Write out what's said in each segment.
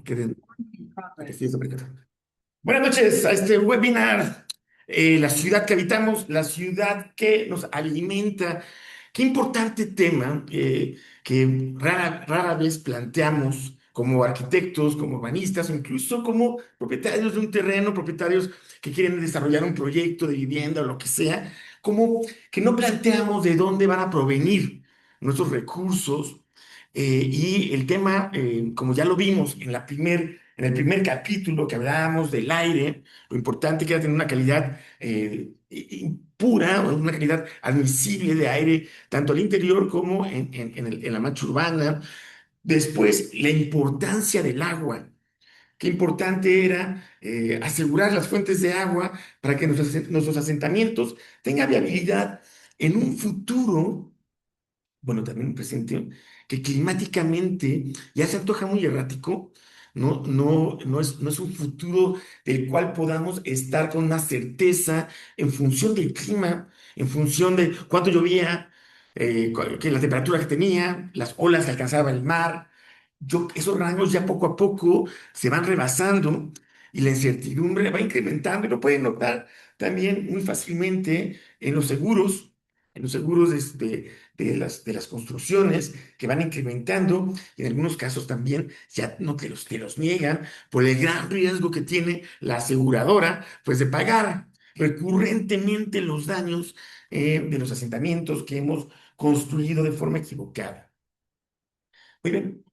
Queden- que sí, sobre todo. Buenas noches a este webinar. La ciudad que habitamos, la ciudad que nos alimenta. Qué importante tema que rara vez planteamos como arquitectos, como urbanistas o incluso como propietarios de un terreno, propietarios que quieren desarrollar un proyecto de vivienda o lo que sea, como que no planteamos de dónde van a provenir nuestros recursos. Y el tema, como ya lo vimos en el primer capítulo que hablábamos del aire, lo importante que era tener una calidad pura, o una calidad admisible de aire, tanto al interior como en la mancha urbana. Después, la importancia del agua. Qué importante era asegurar las fuentes de agua para que nuestros asentamientos tengan viabilidad en un futuro, bueno, también un presente, que climáticamente ya se antoja muy errático. No es un futuro del cual podamos estar con una certeza en función del clima, en función de cuánto llovía, que la temperatura que tenía, las olas que alcanzaba el mar. Esos rangos ya poco a poco se van rebasando y la incertidumbre va incrementando y lo pueden notar también muy fácilmente en los seguros de las construcciones que van incrementando y en algunos casos también ya no te los niegan por el gran riesgo que tiene la aseguradora, pues de pagar recurrentemente los daños de los asentamientos que hemos construido de forma equivocada. Muy bien.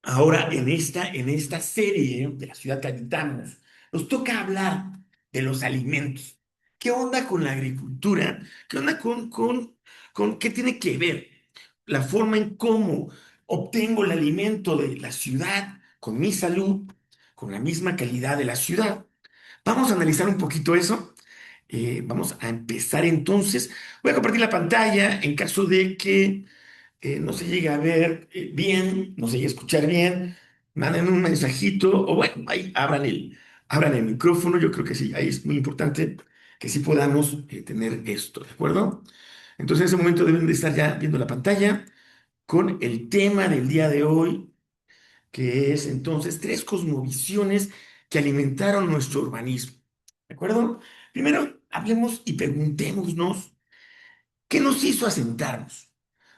Ahora, en esta serie de la ciudad que habitamos, nos toca hablar de los alimentos. ¿Qué onda con la agricultura? ¿Qué onda con qué tiene que ver la forma en cómo obtengo el alimento de la ciudad con mi salud, con la misma calidad de la ciudad? Vamos a analizar un poquito eso. Vamos a empezar entonces. Voy a compartir la pantalla en caso de que no se llega a ver bien, no se llega a escuchar bien, manden un mensajito o bueno, ahí abran el micrófono. Yo creo que sí, ahí es muy importante que sí podamos tener esto, ¿de acuerdo? Entonces en ese momento deben de estar ya viendo la pantalla con el tema del día de hoy, que es entonces tres cosmovisiones que alimentaron nuestro urbanismo, ¿de acuerdo? Primero, hablemos y preguntémonos, ¿qué nos hizo asentarnos?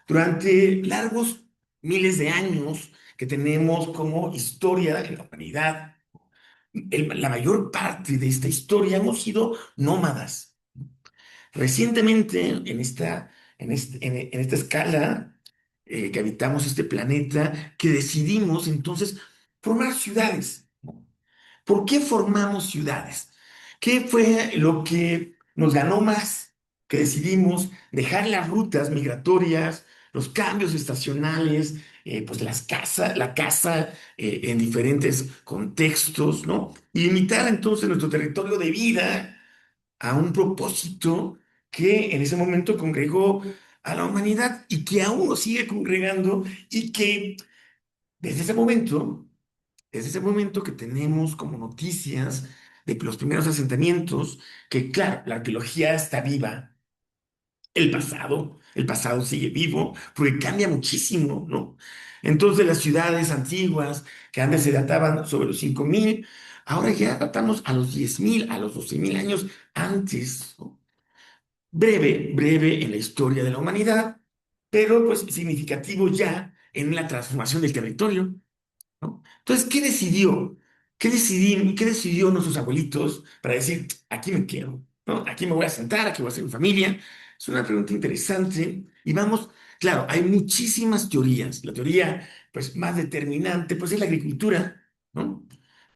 Durante largos miles de años que tenemos como historia en la humanidad, la mayor parte de esta historia hemos sido nómadas. Recientemente, en esta escala que habitamos este planeta, que decidimos entonces formar ciudades. ¿Por qué formamos ciudades? ¿Qué fue lo que nos ganó más? Que decidimos dejar las rutas migratorias, los cambios estacionales, pues la casa en diferentes contextos, ¿no? Y limitar entonces nuestro territorio de vida a un propósito que en ese momento congregó a la humanidad y que aún lo sigue congregando y que desde ese momento que tenemos como noticias de los primeros asentamientos, que claro, la arqueología está viva, el pasado sigue vivo, porque cambia muchísimo, ¿no? Entonces las ciudades antiguas, que antes se databan sobre los 5.000, ahora ya datamos a los 10.000, a los 12.000 años antes, ¿no? Breve, breve en la historia de la humanidad, pero pues significativo ya en la transformación del territorio, ¿no? Entonces, ¿qué decidió? ¿Qué decidió nuestros abuelitos para decir, aquí me quedo, ¿no? Aquí me voy a sentar, aquí voy a hacer mi familia? Es una pregunta interesante y vamos, claro, hay muchísimas teorías. La teoría, pues, más determinante, pues, es la agricultura, ¿no?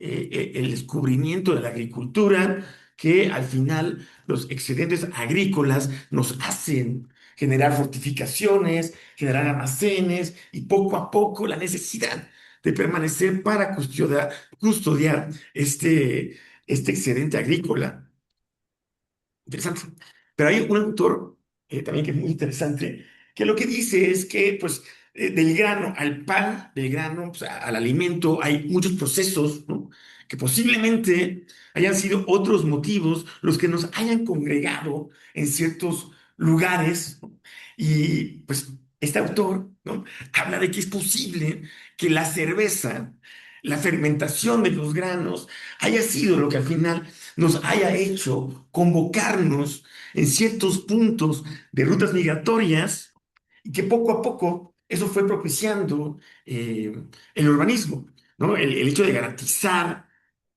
El descubrimiento de la agricultura, que al final los excedentes agrícolas nos hacen generar fortificaciones, generar almacenes y poco a poco la necesidad de permanecer para custodiar este excedente agrícola. Interesante. Pero hay un autor también que es muy interesante, que lo que dice es que, pues, del grano al pan, del grano pues, al alimento, hay muchos procesos, ¿no? Que posiblemente hayan sido otros motivos los que nos hayan congregado en ciertos lugares, ¿no? Y pues este autor ¿no? Habla de que es posible que la cerveza, la fermentación de los granos, haya sido lo que al final nos haya hecho convocarnos en ciertos puntos de rutas migratorias y que poco a poco eso fue propiciando el urbanismo, ¿no? El hecho de garantizar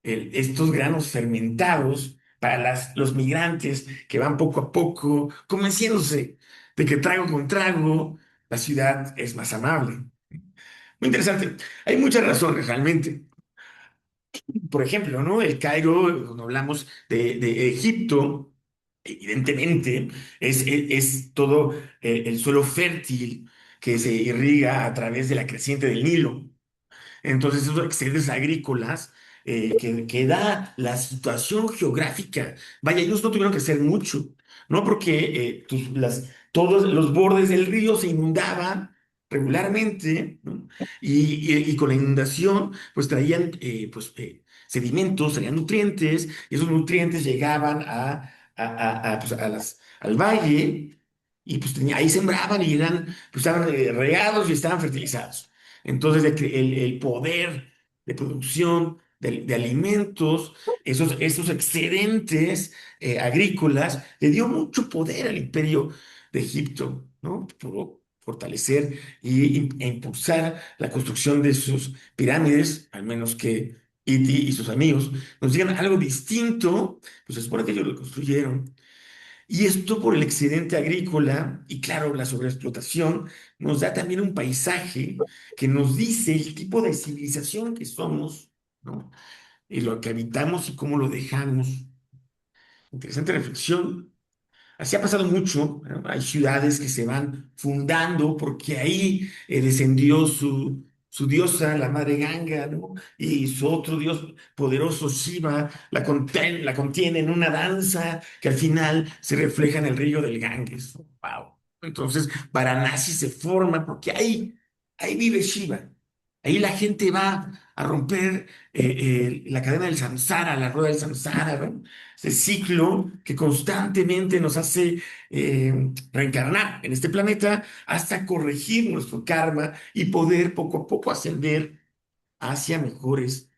estos granos fermentados para los migrantes que van poco a poco convenciéndose de que trago con trago la ciudad es más amable. Muy interesante. Hay muchas razones realmente. Por ejemplo, ¿no? El Cairo, cuando hablamos de Egipto, evidentemente es todo el suelo fértil que se irriga a través de la creciente del Nilo. Entonces, esos excedentes agrícolas que da la situación geográfica, vaya, ellos no tuvieron que hacer mucho, ¿no? Porque todos los bordes del río se inundaban regularmente, ¿no? Y con la inundación, pues traían sedimentos, traían nutrientes, y esos nutrientes llegaban pues, al valle, y pues ahí sembraban y pues, estaban regados y estaban fertilizados. Entonces, el poder de producción de alimentos, esos excedentes agrícolas, le dio mucho poder al imperio de Egipto, ¿no? Pudo fortalecer e impulsar la construcción de sus pirámides, al menos que Iti y sus amigos nos digan algo distinto, pues se supone que ellos lo construyeron. Y esto por el excedente agrícola y claro, la sobreexplotación nos da también un paisaje que nos dice el tipo de civilización que somos, ¿no? Y lo que habitamos y cómo lo dejamos. Interesante reflexión. Así ha pasado mucho, ¿no? Hay ciudades que se van fundando porque ahí descendió su diosa, la madre Ganga, ¿no? Y su otro dios poderoso, Shiva, la contiene en una danza que al final se refleja en el río del Ganges. ¡Wow! Entonces, Varanasi se forma porque ahí vive Shiva. Ahí la gente va a romper la cadena del samsara, la rueda del samsara, ¿no? Ese ciclo que constantemente nos hace reencarnar en este planeta hasta corregir nuestro karma y poder poco a poco ascender hacia mejores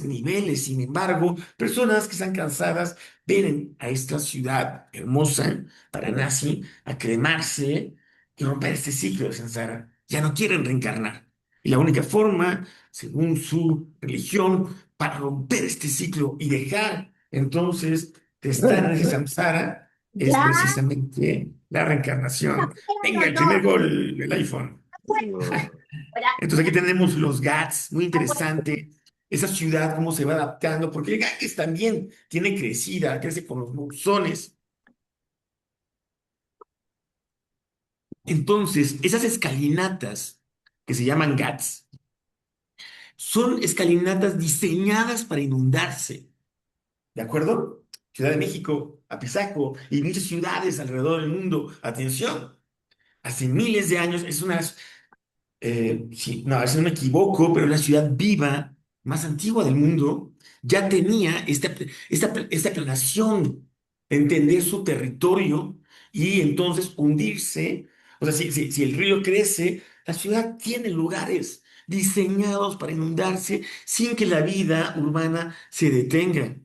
niveles. Sin embargo, personas que están cansadas vienen a esta ciudad hermosa, Varanasi, a cremarse y romper este ciclo de samsara. Ya no quieren reencarnar. Y la única forma, según su religión, para romper este ciclo y dejar entonces de estar en ese samsara es Ya, precisamente la reencarnación. Venga, el primer gol del iPhone. Entonces aquí tenemos los GATS, muy interesante, esa ciudad, cómo se va adaptando, porque el Ganges también tiene crecida, crece con los monzones. Entonces, esas escalinatas que se llaman GATS, son escalinatas diseñadas para inundarse, ¿de acuerdo? Ciudad de México, Apizaco y muchas ciudades alrededor del mundo. Atención, hace miles de años es una sí, no, a ver si no me equivoco, pero la ciudad viva más antigua del mundo ya tenía esta planación, entender su territorio y entonces hundirse. O sea, si el río crece, la ciudad tiene lugares diseñados para inundarse sin que la vida urbana se detenga.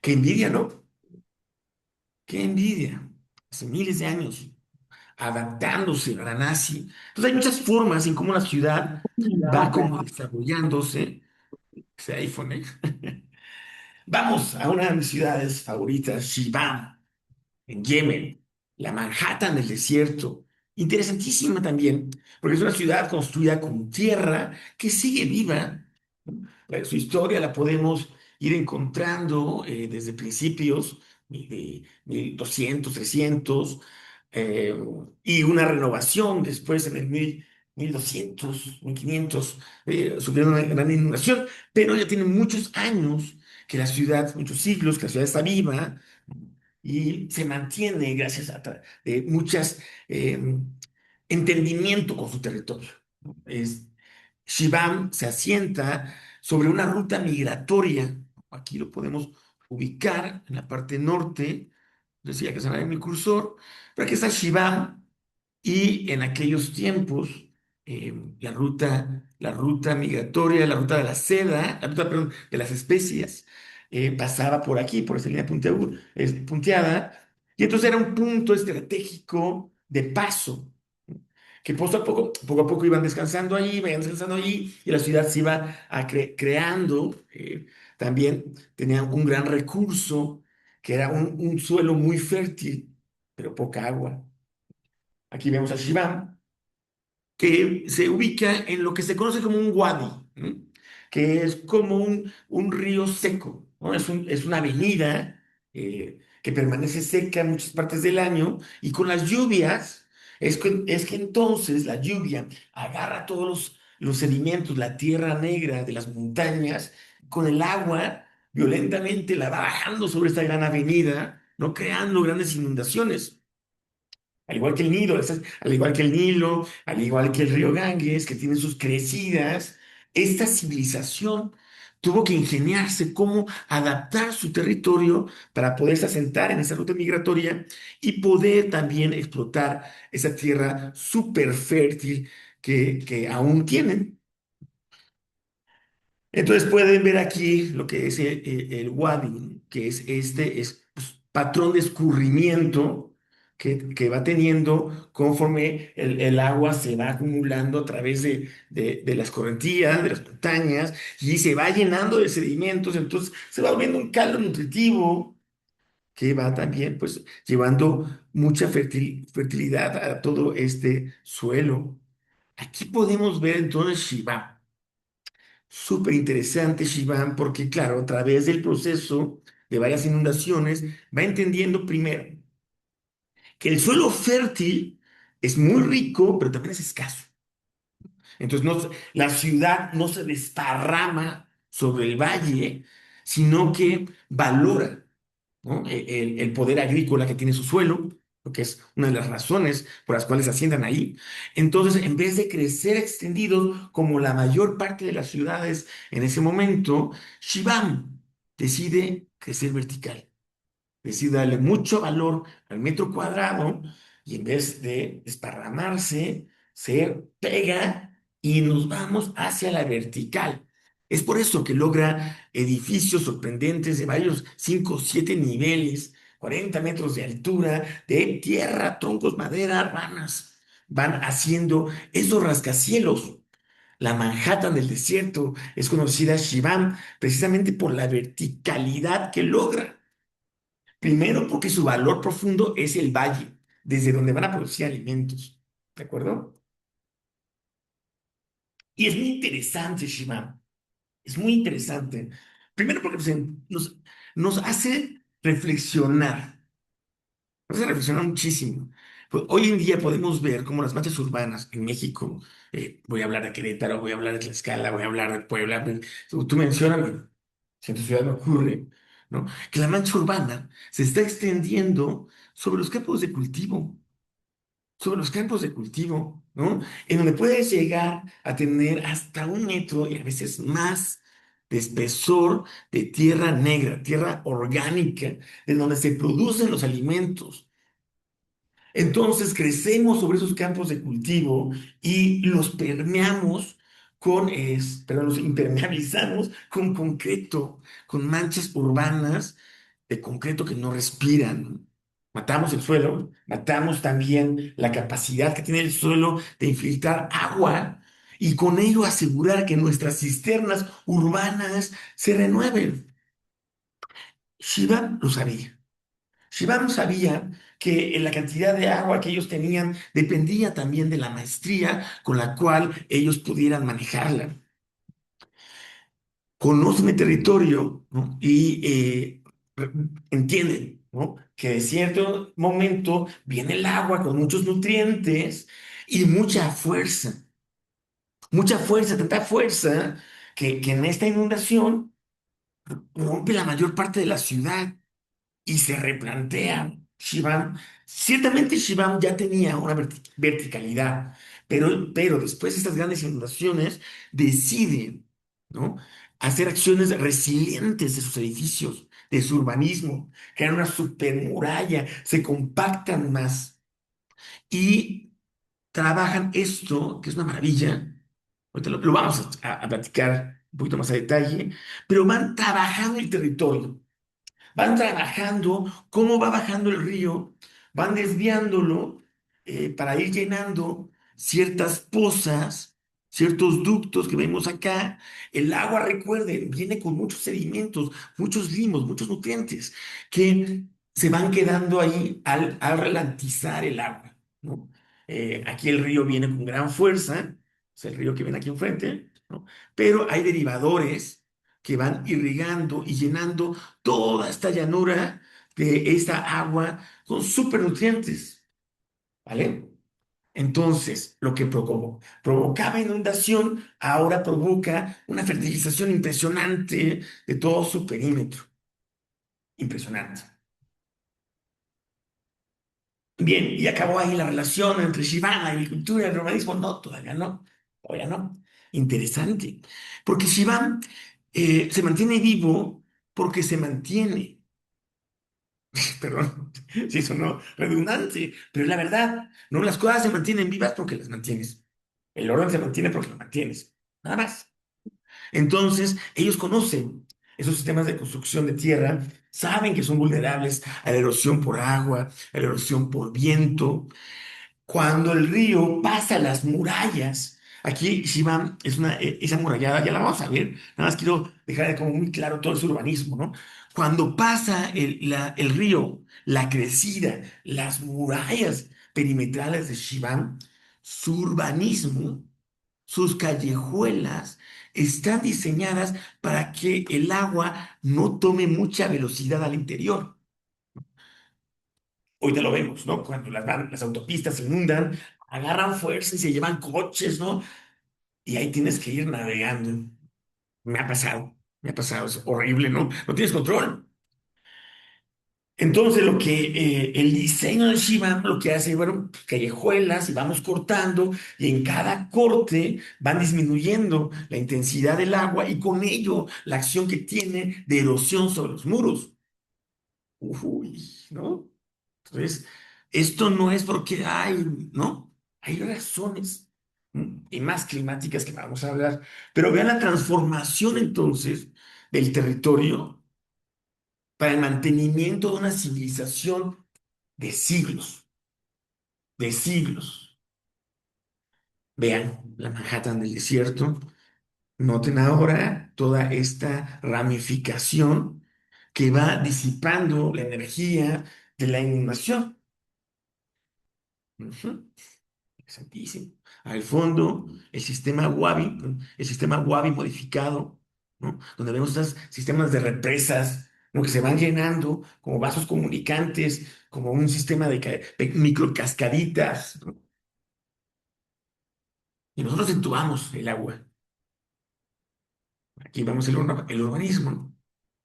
Qué envidia, ¿no? Qué envidia. Hace miles de años adaptándose a la nazi. Entonces hay muchas formas en cómo la ciudad va como desarrollándose. Ese iPhone, ¿eh? Vamos a una de mis ciudades favoritas, Shibam, en Yemen, la Manhattan del desierto. Interesantísima también, porque es una ciudad construida con tierra que sigue viva. Su historia la podemos ir encontrando desde principios de 1200, 300, eh, y una renovación después en el 1200, 1500, sufrieron una gran inundación, pero ya tiene muchos años que la ciudad, muchos siglos, que la ciudad está viva y se mantiene gracias a muchas entendimiento con su territorio. ¿No? Shibam se asienta sobre una ruta migratoria. Aquí lo podemos ubicar en la parte norte. Decía que se va en mi cursor, pero aquí está Shibam Y en aquellos tiempos, la ruta migratoria, la ruta de la seda, la ruta, perdón, de las especias, pasaba por aquí, por esa línea punteada, y entonces era un punto estratégico de paso, que poco a poco iban descansando allí, y la ciudad se iba creando. También tenía un gran recurso, que era un suelo muy fértil, pero poca agua. Aquí vemos a Shibam, que se ubica en lo que se conoce como un wadi, ¿no? Que es como un río seco, ¿no? Es una avenida que permanece seca en muchas partes del año, y con las lluvias es que entonces la lluvia agarra todos los sedimentos, la tierra negra de las montañas, con el agua violentamente la va bajando sobre esta gran avenida, ¿no? Creando grandes inundaciones. Al igual que el Nilo, al igual que el Nilo, al igual que el río Ganges, que tiene sus crecidas, esta civilización tuvo que ingeniarse cómo adaptar su territorio para poderse asentar en esa ruta migratoria y poder también explotar esa tierra súper fértil que aún tienen. Entonces pueden ver aquí lo que es el wadi, que es pues, patrón de escurrimiento que va teniendo conforme el agua se va acumulando a través de las correntías, de las montañas, y se va llenando de sedimentos. Entonces se va volviendo un caldo nutritivo que va también pues llevando mucha fertilidad a todo este suelo. Aquí podemos ver entonces Shiva. Súper interesante, Shivan, porque claro, a través del proceso de varias inundaciones, va entendiendo primero que el suelo fértil es muy rico, pero también es escaso. Entonces, la ciudad no se desparrama sobre el valle, sino que valora, ¿no? El poder agrícola que tiene su suelo, lo que es una de las razones por las cuales asciendan ahí. Entonces, en vez de crecer extendidos como la mayor parte de las ciudades en ese momento, Shibam decide crecer vertical, decide darle mucho valor al metro cuadrado, y en vez de desparramarse, se pega y nos vamos hacia la vertical. Es por eso que logra edificios sorprendentes de varios 5 o 7 niveles, 40 metros de altura, de tierra, troncos, madera, ramas. Van haciendo esos rascacielos. La Manhattan del desierto es conocida Shibam precisamente por la verticalidad que logra. Primero, porque su valor profundo es el valle, desde donde van a producir alimentos. ¿De acuerdo? Y es muy interesante, Shimam. Es muy interesante. Primero, porque nos hace reflexionar. Nos hace reflexionar muchísimo. Pues, hoy en día podemos ver cómo las manchas urbanas en México, voy a hablar de Querétaro, voy a hablar de Tlaxcala, voy a hablar de Puebla. Tú mencionas, si en tu ciudad no ocurre, ¿no? Que la mancha urbana se está extendiendo sobre los campos de cultivo, ¿no? En donde puedes llegar a tener hasta 1 metro y a veces más de espesor de tierra negra, tierra orgánica, en donde se producen los alimentos. Entonces crecemos sobre esos campos de cultivo y los permeamos perdón, los impermeabilizamos con concreto, con manchas urbanas de concreto que no respiran. Matamos el suelo, matamos también la capacidad que tiene el suelo de infiltrar agua, y con ello asegurar que nuestras cisternas urbanas se renueven. Shiva lo sabía. Shibam sabía que la cantidad de agua que ellos tenían dependía también de la maestría con la cual ellos pudieran manejarla. Conocen el territorio, ¿no? Y entienden, ¿no? Que de cierto momento viene el agua con muchos nutrientes y mucha fuerza, tanta fuerza que en esta inundación rompe la mayor parte de la ciudad. Y se replantea Shivam. Ciertamente Shivam ya tenía una verticalidad, pero después de estas grandes inundaciones deciden, ¿no? Hacer acciones resilientes de sus edificios, de su urbanismo, crear una supermuralla, se compactan más. Y trabajan esto, que es una maravilla. Ahorita lo vamos a platicar un poquito más a detalle, pero van trabajando el territorio. Van trabajando cómo va bajando el río, van desviándolo para ir llenando ciertas pozas, ciertos ductos que vemos acá. El agua, recuerden, viene con muchos sedimentos, muchos limos, muchos nutrientes que se van quedando ahí al ralentizar el agua, ¿no? Aquí el río viene con gran fuerza, es el río que viene aquí enfrente, ¿no? Pero hay derivadores que van irrigando y llenando toda esta llanura de esta agua con supernutrientes, ¿vale? Entonces, lo que provocaba inundación ahora provoca una fertilización impresionante de todo su perímetro. Impresionante. Bien, y acabó ahí la relación entre Shibán, la agricultura y el urbanismo. No, todavía no, todavía no. Interesante, porque Shibán se mantiene vivo porque se mantiene. Perdón, si sonó redundante, pero es la verdad. No, las cosas se mantienen vivas porque las mantienes. El orden se mantiene porque lo mantienes. Nada más. Entonces, ellos conocen esos sistemas de construcción de tierra, saben que son vulnerables a la erosión por agua, a la erosión por viento, cuando el río pasa las murallas. Aquí Shiva es esa murallada, ya la vamos a ver, nada más quiero dejar como muy claro todo ese urbanismo, ¿no? Cuando pasa el río, la crecida, las murallas perimetrales de Shiva, su urbanismo, sus callejuelas, están diseñadas para que el agua no tome mucha velocidad al interior. Hoy te lo vemos, ¿no? Cuando las autopistas se inundan, agarran fuerza y se llevan coches, ¿no? Y ahí tienes que ir navegando. Me ha pasado, es horrible, ¿no? No tienes control. Entonces, el diseño de Shiva lo que hace, bueno, pues, callejuelas y vamos cortando, y en cada corte van disminuyendo la intensidad del agua y con ello la acción que tiene de erosión sobre los muros. Uy, ¿no? Entonces, esto no es porque hay, ¿no? Hay razones y más climáticas que vamos a hablar. Pero vean la transformación entonces del territorio para el mantenimiento de una civilización de siglos, de siglos. Vean la Manhattan del desierto. Noten ahora toda esta ramificación que va disipando la energía de la inundación. Ujú. Interesantísimo. Al fondo, el sistema Wabi modificado, ¿no? Donde vemos estos sistemas de represas, ¿no? Que se van llenando como vasos comunicantes, como un sistema de microcascaditas, ¿no? Y nosotros entubamos el agua. Aquí vemos el urbanismo.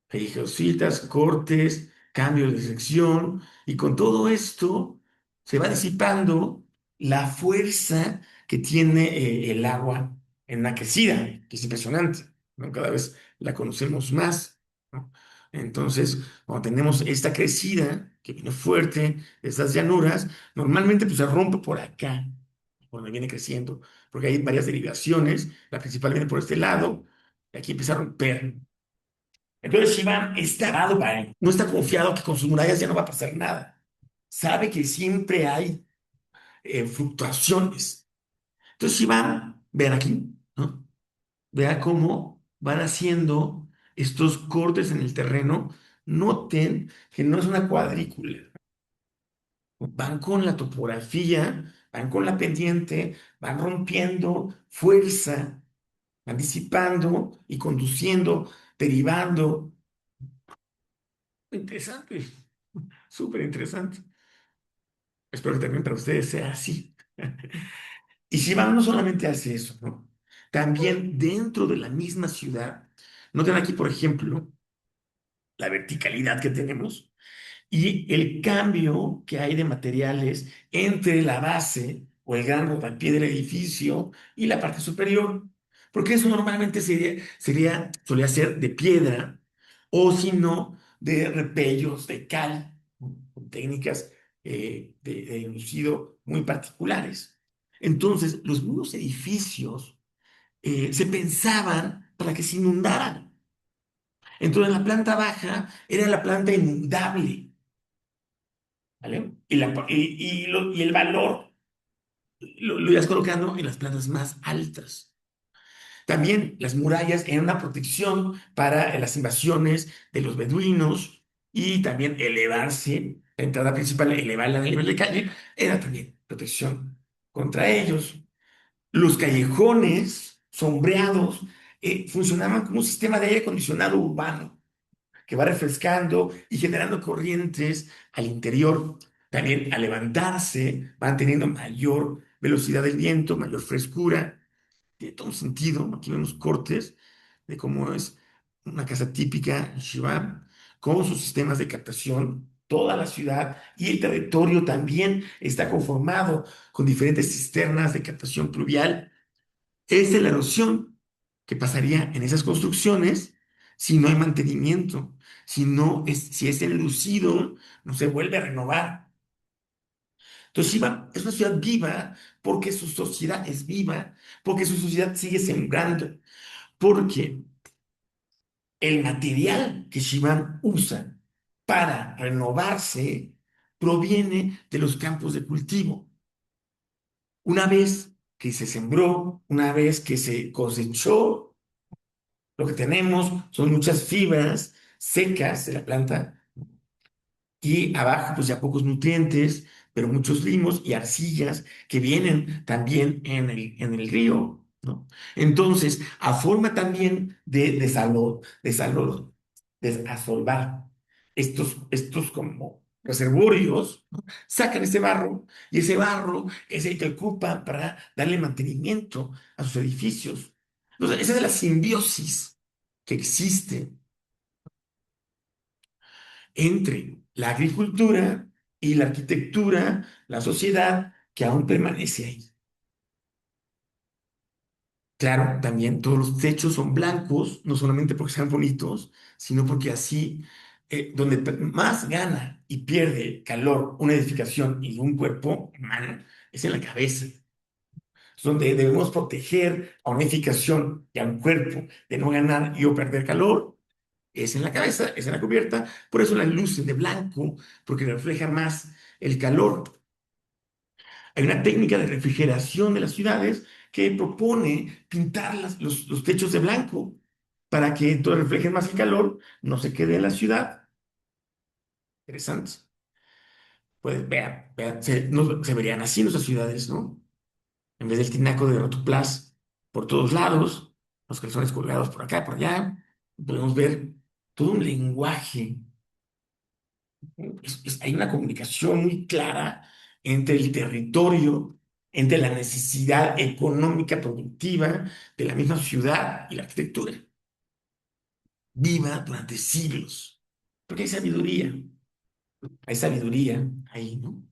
Hay geocitas, cortes, cambios de sección, y con todo esto se va disipando la fuerza que tiene el agua en una crecida, que es impresionante, ¿no? Cada vez la conocemos más, ¿no? Entonces, cuando tenemos esta crecida que viene fuerte, estas llanuras, normalmente pues, se rompe por acá, cuando viene creciendo, porque hay varias derivaciones, la principal viene por este lado, y aquí empieza a romper. Entonces Shiva está dado para él. No está confiado que con sus murallas ya no va a pasar nada. Sabe que siempre hay fluctuaciones. Entonces Shiva, vean aquí, ¿no? Vea cómo van haciendo estos cortes en el terreno. Noten que no es una cuadrícula. Van con la topografía, van con la pendiente, van rompiendo fuerza, van disipando y conduciendo, derivando. Interesante. Súper interesante. Espero que también para ustedes sea así. Y Shibam no solamente hace eso, ¿no? También dentro de la misma ciudad, noten aquí, por ejemplo, la verticalidad que tenemos y el cambio que hay de materiales entre la base o el gran rodapié del edificio y la parte superior. Porque eso normalmente solía ser de piedra o si no, de repellos de cal, ¿no? Con técnicas de enlucido muy particulares. Entonces, los nuevos edificios se pensaban para que se inundaran. Entonces, la planta baja era la planta inundable, ¿vale? Y el valor lo ibas colocando en las plantas más altas. También las murallas eran una protección para las invasiones de los beduinos y también elevarse, la entrada principal, elevarla del nivel de calle, era también protección contra ellos. Los callejones sombreados funcionaban como un sistema de aire acondicionado urbano que va refrescando y generando corrientes al interior. También al levantarse van teniendo mayor velocidad del viento, mayor frescura. Tiene todo un sentido. Aquí vemos cortes de cómo es una casa típica en Shibam, con sus sistemas de captación. Toda la ciudad y el territorio también está conformado con diferentes cisternas de captación pluvial. Es de la erosión que pasaría en esas construcciones si no hay mantenimiento, si es enlucido, no se vuelve a renovar. Entonces, Shiva es una ciudad viva porque su sociedad es viva, porque su sociedad sigue sembrando, porque el material que Shivan usa para renovarse proviene de los campos de cultivo. Una vez que se sembró, una vez que se cosechó, lo que tenemos son muchas fibras secas de la planta y abajo pues ya pocos nutrientes, pero muchos limos y arcillas que vienen también en el río, ¿no? Entonces, a forma también de desasolvar estos como reservorios, ¿no? Sacan ese barro y ese barro es el que ocupa para darle mantenimiento a sus edificios. Entonces, esa es la simbiosis que existe entre la agricultura y la arquitectura, la sociedad que aún permanece ahí. Claro, también todos los techos son blancos, no solamente porque sean bonitos, sino porque así, donde más gana y pierde calor una edificación y un cuerpo humano, es en la cabeza. Es donde debemos proteger a una edificación y a un cuerpo de no ganar y o perder calor, es en la cabeza, es en la cubierta, por eso las luces de blanco, porque refleja más el calor. Hay una técnica de refrigeración de las ciudades que propone pintar los techos de blanco para que entonces reflejen más el calor, no se quede en la ciudad. Interesante. Pues vean, se verían así nuestras ciudades, ¿no? En vez del tinaco de rotoplas por todos lados, los calzones colgados por acá, por allá, podemos ver todo un lenguaje. Hay una comunicación muy clara entre el territorio, entre la necesidad económica productiva de la misma ciudad y la arquitectura, viva durante siglos. Porque hay sabiduría ahí, ¿no?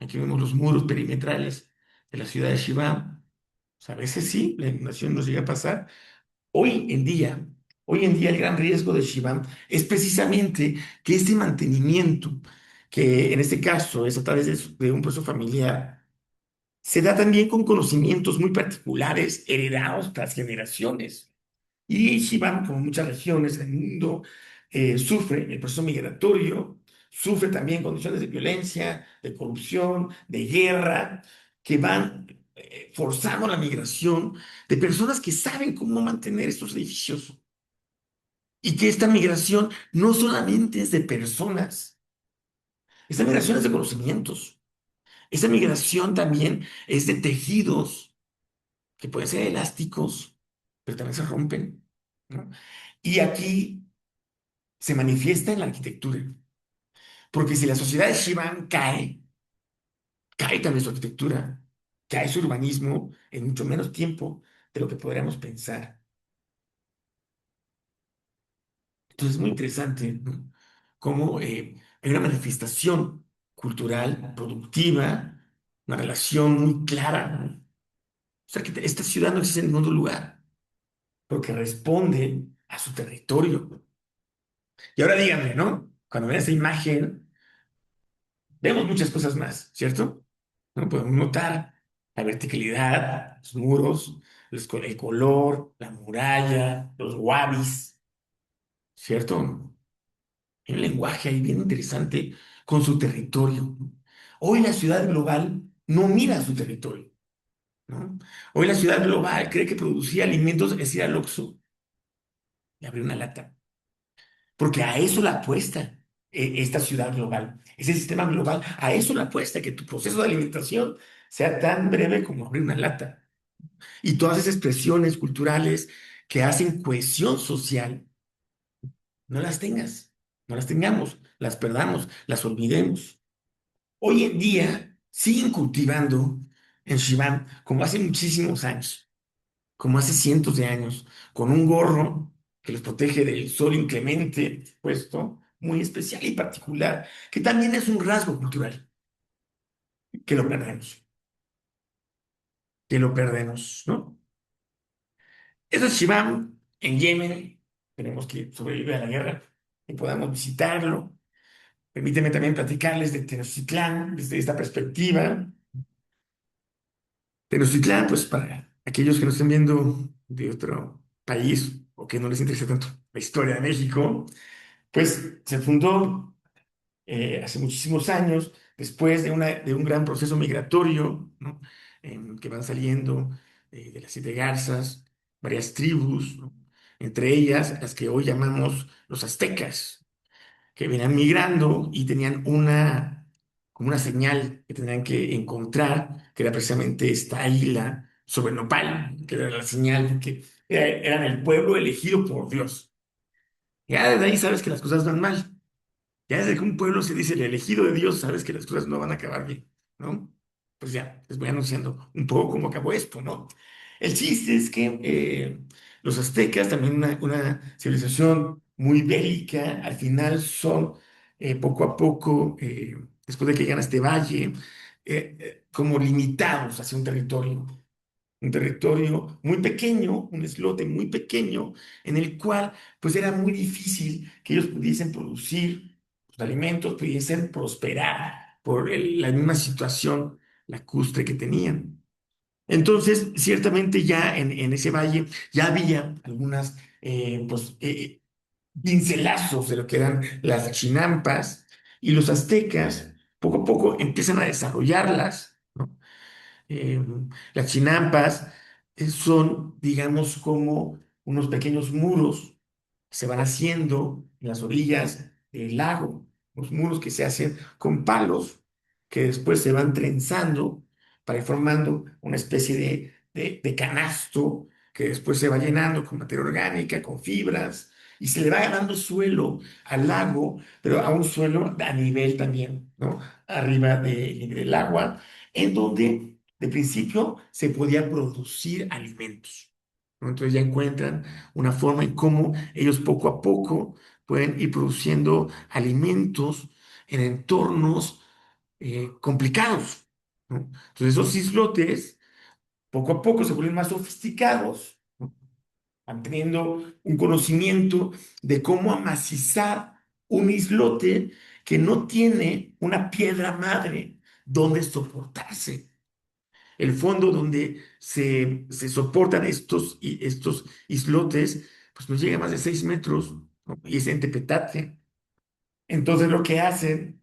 Aquí vemos los muros perimetrales de la ciudad de Shibam. O sea, a veces sí, la inundación nos llega a pasar. Hoy en día, hoy en día el gran riesgo de Shibam es precisamente que este mantenimiento, que en este caso es a través de un proceso familiar, se da también con conocimientos muy particulares heredados tras generaciones. Y Shibam, como muchas regiones del mundo, sufre el proceso migratorio, sufre también condiciones de violencia, de corrupción, de guerra, que van forzando la migración de personas que saben cómo mantener estos edificios. Y que esta migración no solamente es de personas, esta migración es de conocimientos. Esta migración también es de tejidos que pueden ser elásticos, pero también se rompen, ¿no? Y aquí se manifiesta en la arquitectura, porque si la sociedad de Shivan cae, cae también su arquitectura, cae su urbanismo en mucho menos tiempo de lo que podríamos pensar. Entonces es muy interesante, ¿no? Cómo hay una manifestación cultural, productiva, una relación muy clara, ¿no? O sea, que esta ciudad no existe en ningún otro lugar, porque responde a su territorio. Y ahora díganme, ¿no? Cuando ven esa imagen, vemos muchas cosas más, ¿cierto? ¿No? Podemos notar la verticalidad, los muros, el color, la muralla, los wabis, ¿cierto? Hay un lenguaje ahí bien interesante con su territorio. Hoy la ciudad global no mira su territorio, ¿no? Hoy la ciudad global cree que producir alimentos es ir al Oxxo y abrir una lata, porque a eso la apuesta esta ciudad global, ese sistema global, a eso la apuesta, que tu proceso de alimentación sea tan breve como abrir una lata. Y todas esas expresiones culturales que hacen cohesión social, no las tengas, no las tengamos, las perdamos, las olvidemos. Hoy en día siguen cultivando en Shibán como hace muchísimos años, como hace cientos de años, con un gorro que los protege del sol inclemente, puesto, muy especial y particular, que también es un rasgo cultural, que lo perdemos, que lo perdemos, ¿no? Eso es Shibán en Yemen, tenemos que sobrevivir a la guerra y podamos visitarlo. Permíteme también platicarles de Tenochtitlán desde esta perspectiva. Tenochtitlán, pues para aquellos que nos estén viendo de otro país o que no les interese tanto la historia de México, pues se fundó hace muchísimos años, después de un gran proceso migratorio, ¿no? En que van saliendo de las siete garzas varias tribus, ¿no? Entre ellas las que hoy llamamos los aztecas, que venían migrando y tenían como una señal que tenían que encontrar, que era precisamente esta águila sobre el nopal, que era la señal que eran el pueblo elegido por Dios. Ya desde ahí sabes que las cosas van mal. Ya desde que un pueblo se dice el elegido de Dios, sabes que las cosas no van a acabar bien, ¿no? Pues ya, les voy anunciando un poco cómo acabó esto, ¿no? El chiste es que los aztecas, también una civilización muy bélica, al final son poco a poco, después de que llegan a este valle, como limitados hacia un territorio muy pequeño, un islote muy pequeño, en el cual pues era muy difícil que ellos pudiesen producir los alimentos, pudiesen prosperar por la misma situación lacustre que tenían. Entonces, ciertamente ya en ese valle ya había algunas pincelazos de lo que eran las chinampas y los aztecas poco a poco empiezan a desarrollarlas, ¿no? Eh, las chinampas son, digamos, como unos pequeños muros que se van haciendo en las orillas del lago, los muros que se hacen con palos que después se van trenzando para ir formando una especie de canasto que después se va llenando con materia orgánica, con fibras, y se le va ganando suelo al lago, pero a un suelo a nivel también, ¿no? Arriba del agua, en donde de principio se podía producir alimentos, ¿no? Entonces ya encuentran una forma en cómo ellos poco a poco pueden ir produciendo alimentos en entornos complicados, ¿no? Entonces esos islotes poco a poco se vuelven más sofisticados, ¿no? Van teniendo un conocimiento de cómo amacizar un islote que no tiene una piedra madre donde soportarse. El fondo donde se soportan estos islotes, pues no llega a más de 6 metros, ¿no? Y es en Tepetate. Entonces lo que hacen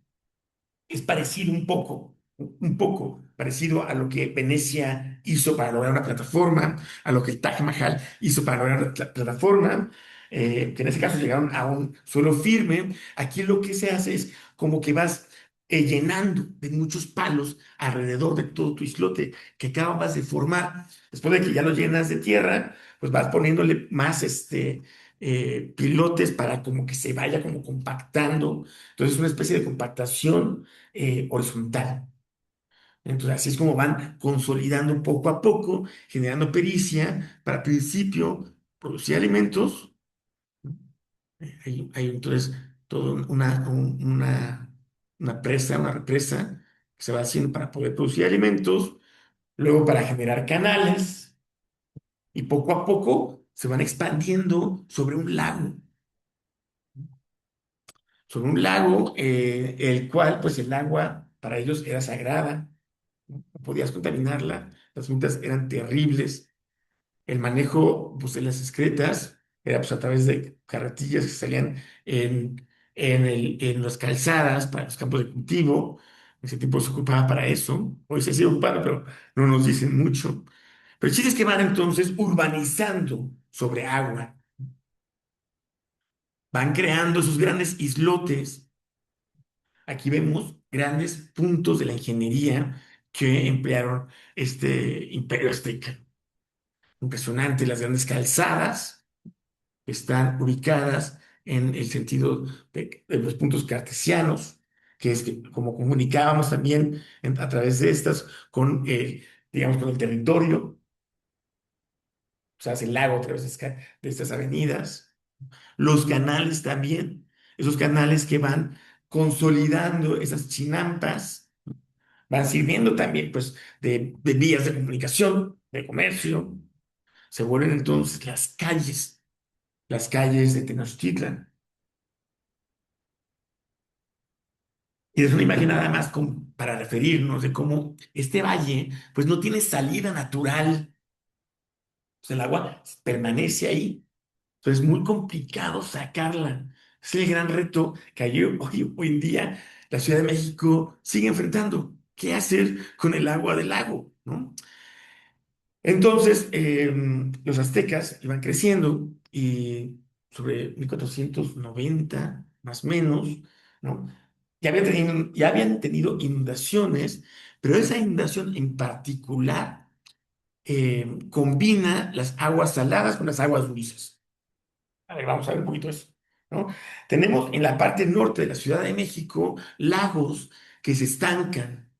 es parecido un poco parecido a lo que Venecia hizo para lograr una plataforma, a lo que el Taj Mahal hizo para lograr la plataforma, que en ese caso llegaron a un suelo firme. Aquí lo que se hace es como que vas llenando de muchos palos alrededor de todo tu islote que acabas de formar. Después de que ya lo llenas de tierra, pues vas poniéndole más pilotes para como que se vaya como compactando. Entonces es una especie de compactación horizontal. Entonces, así es como van consolidando poco a poco, generando pericia para al principio producir alimentos. Hay entonces toda una presa, una represa que se va haciendo para poder producir alimentos, luego para generar canales y poco a poco se van expandiendo sobre un lago, el cual pues el agua para ellos era sagrada, no podías contaminarla, las juntas eran terribles. El manejo, pues, de las excretas era, pues, a través de carretillas que salían en las calzadas para los campos de cultivo. Ese tiempo se ocupaba para eso. Hoy se sigue ocupando, pero no nos dicen mucho. Pero el chiste es que van entonces urbanizando sobre agua, van creando esos grandes islotes. Aquí vemos grandes puntos de la ingeniería que emplearon este imperio azteca. Impresionante, las grandes calzadas están ubicadas en el sentido de los puntos cartesianos, que es como comunicábamos también a través de estas con, digamos, con el territorio, o sea, el lago a través de estas avenidas. Los canales también, esos canales que van consolidando esas chinampas, van sirviendo también, pues, de vías de comunicación, de comercio. Se vuelven entonces las calles de Tenochtitlan. Y es una imagen nada más como para referirnos de cómo este valle, pues, no tiene salida natural. Pues el agua permanece ahí. Entonces es muy complicado sacarla. Es el gran reto que hoy en día la Ciudad de México sigue enfrentando. ¿Qué hacer con el agua del lago? ¿No? Entonces, los aztecas iban creciendo y sobre 1490 más o menos, ¿no? Ya habían tenido inundaciones, pero esa inundación en particular combina las aguas saladas con las aguas dulces. A ver, vamos a ver un poquito eso, ¿no? Tenemos en la parte norte de la Ciudad de México lagos que se estancan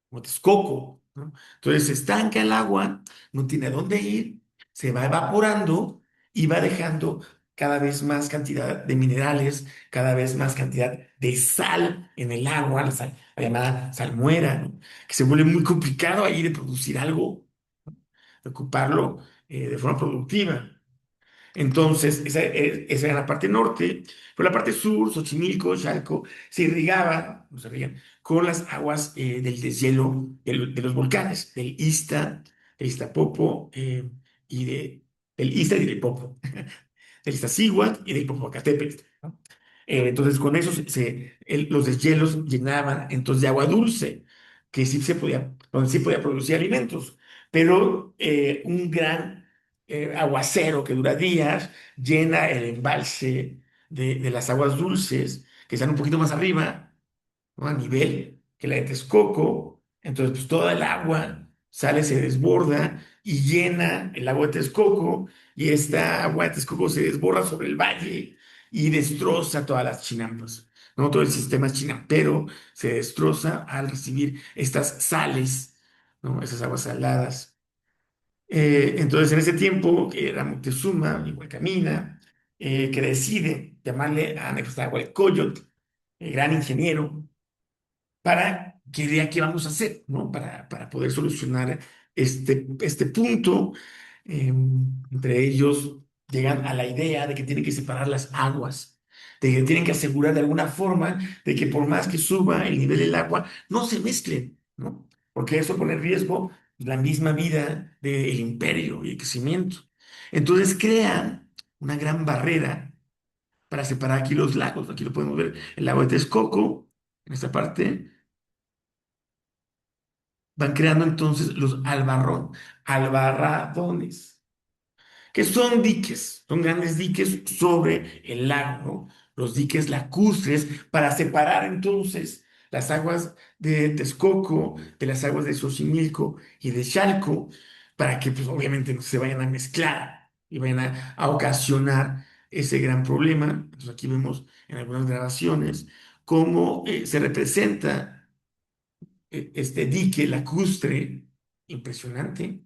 como Texcoco, ¿no? Entonces se estanca el agua, no tiene a dónde ir, se va evaporando y va dejando cada vez más cantidad de minerales, cada vez más cantidad de sal en el agua, la llamada salmuera, ¿no? Que se vuelve muy complicado ahí de producir algo, de ocuparlo de forma productiva. Entonces, esa era la parte norte. Por la parte sur, Xochimilco, Chalco, se irrigaba, no se irrigan, con las aguas del deshielo de los volcanes, del Ista, del Iztapopo del Ista y del Popo, del Iztaccíhuatl y del Popocatépetl, ¿no? Entonces, con eso los deshielos llenaban entonces de agua dulce, que sí se podía, donde sí podía producir alimentos, pero un gran aguacero que dura días llena el embalse de las aguas dulces, que están un poquito más arriba, ¿no? A nivel que la de Texcoco. Entonces, pues toda el agua sale, se desborda y llena el agua de Texcoco, y esta agua de Texcoco se desborda sobre el valle y destroza todas las chinampas, ¿no? Todo el sistema chinampero se destroza al recibir estas sales, ¿no? Esas aguas saladas. Entonces, en ese tiempo, que era Moctezuma, igual Camina, que decide llamarle a Nezahualcóyotl, el gran ingeniero, para que vea qué vamos a hacer, ¿no? Para poder solucionar este punto. Entre ellos llegan a la idea de que tienen que separar las aguas, de que tienen que asegurar de alguna forma de que por más que suba el nivel del agua, no se mezclen, ¿no? Porque eso pone en riesgo la misma vida del imperio y el crecimiento. Entonces crean una gran barrera para separar aquí los lagos. Aquí lo podemos ver, el lago de Texcoco, en esta parte van creando entonces los albarradones, que son diques, son grandes diques sobre el lago, ¿no? Los diques lacustres para separar entonces las aguas de Texcoco de las aguas de Xochimilco y de Chalco, para que, pues, obviamente no se vayan a mezclar y vayan a ocasionar ese gran problema. Entonces aquí vemos en algunas grabaciones cómo se representa este dique lacustre impresionante.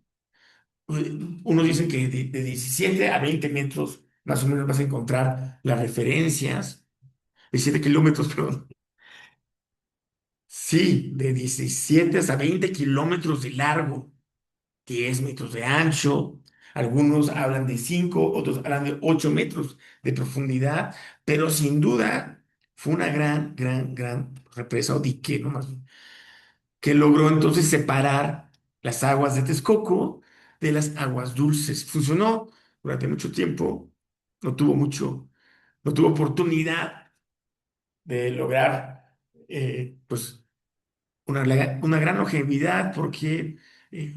Unos dicen que de 17 a 20 metros más o menos vas a encontrar las referencias. 17 kilómetros, perdón. Sí, de 17 hasta 20 kilómetros de largo, 10 metros de ancho. Algunos hablan de 5, otros hablan de 8 metros de profundidad, pero sin duda fue una gran, gran, gran represa o dique, ¿no? Que logró entonces separar las aguas de Texcoco de las aguas dulces. Funcionó durante mucho tiempo, no tuvo mucho, no tuvo oportunidad de lograr pues una gran longevidad porque eh,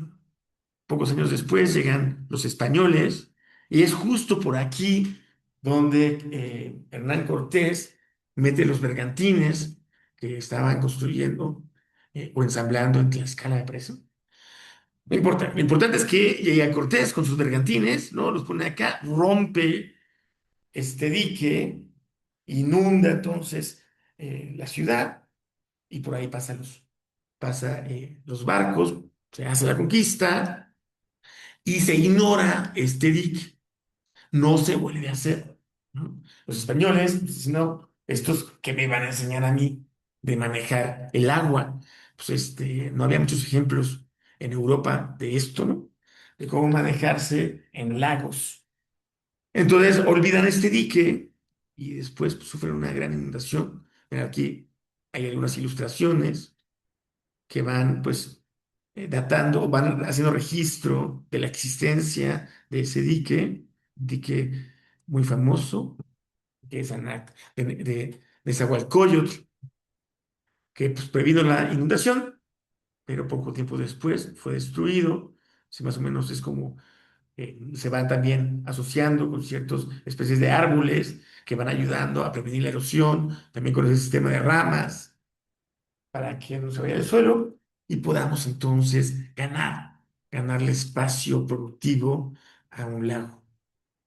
pocos años después llegan los españoles y es justo por aquí donde Hernán Cortés mete los bergantines que estaban construyendo o ensamblando en Tlaxcala de preso. No importa, lo importante es que llega Cortés con sus bergantines, ¿no? Los pone acá, rompe este dique, inunda entonces la ciudad y por ahí pasa los barcos, se hace la conquista y se ignora este dique, no se vuelve a hacer, ¿no? Los españoles pues, dicen, no, estos que me van a enseñar a mí de manejar el agua, pues no había muchos ejemplos en Europa de esto, ¿no? De cómo manejarse en lagos. Entonces olvidan este dique y después pues, sufren una gran inundación. Mira, aquí hay algunas ilustraciones que van pues datando, van haciendo registro de la existencia de ese dique muy famoso, que es de Nezahualcóyotl, que pues previno la inundación, pero poco tiempo después fue destruido. Sí, más o menos es como se van también asociando con ciertas especies de árboles que van ayudando a prevenir la erosión, también con ese sistema de ramas para que no se vaya el suelo y podamos entonces ganarle espacio productivo a un lago.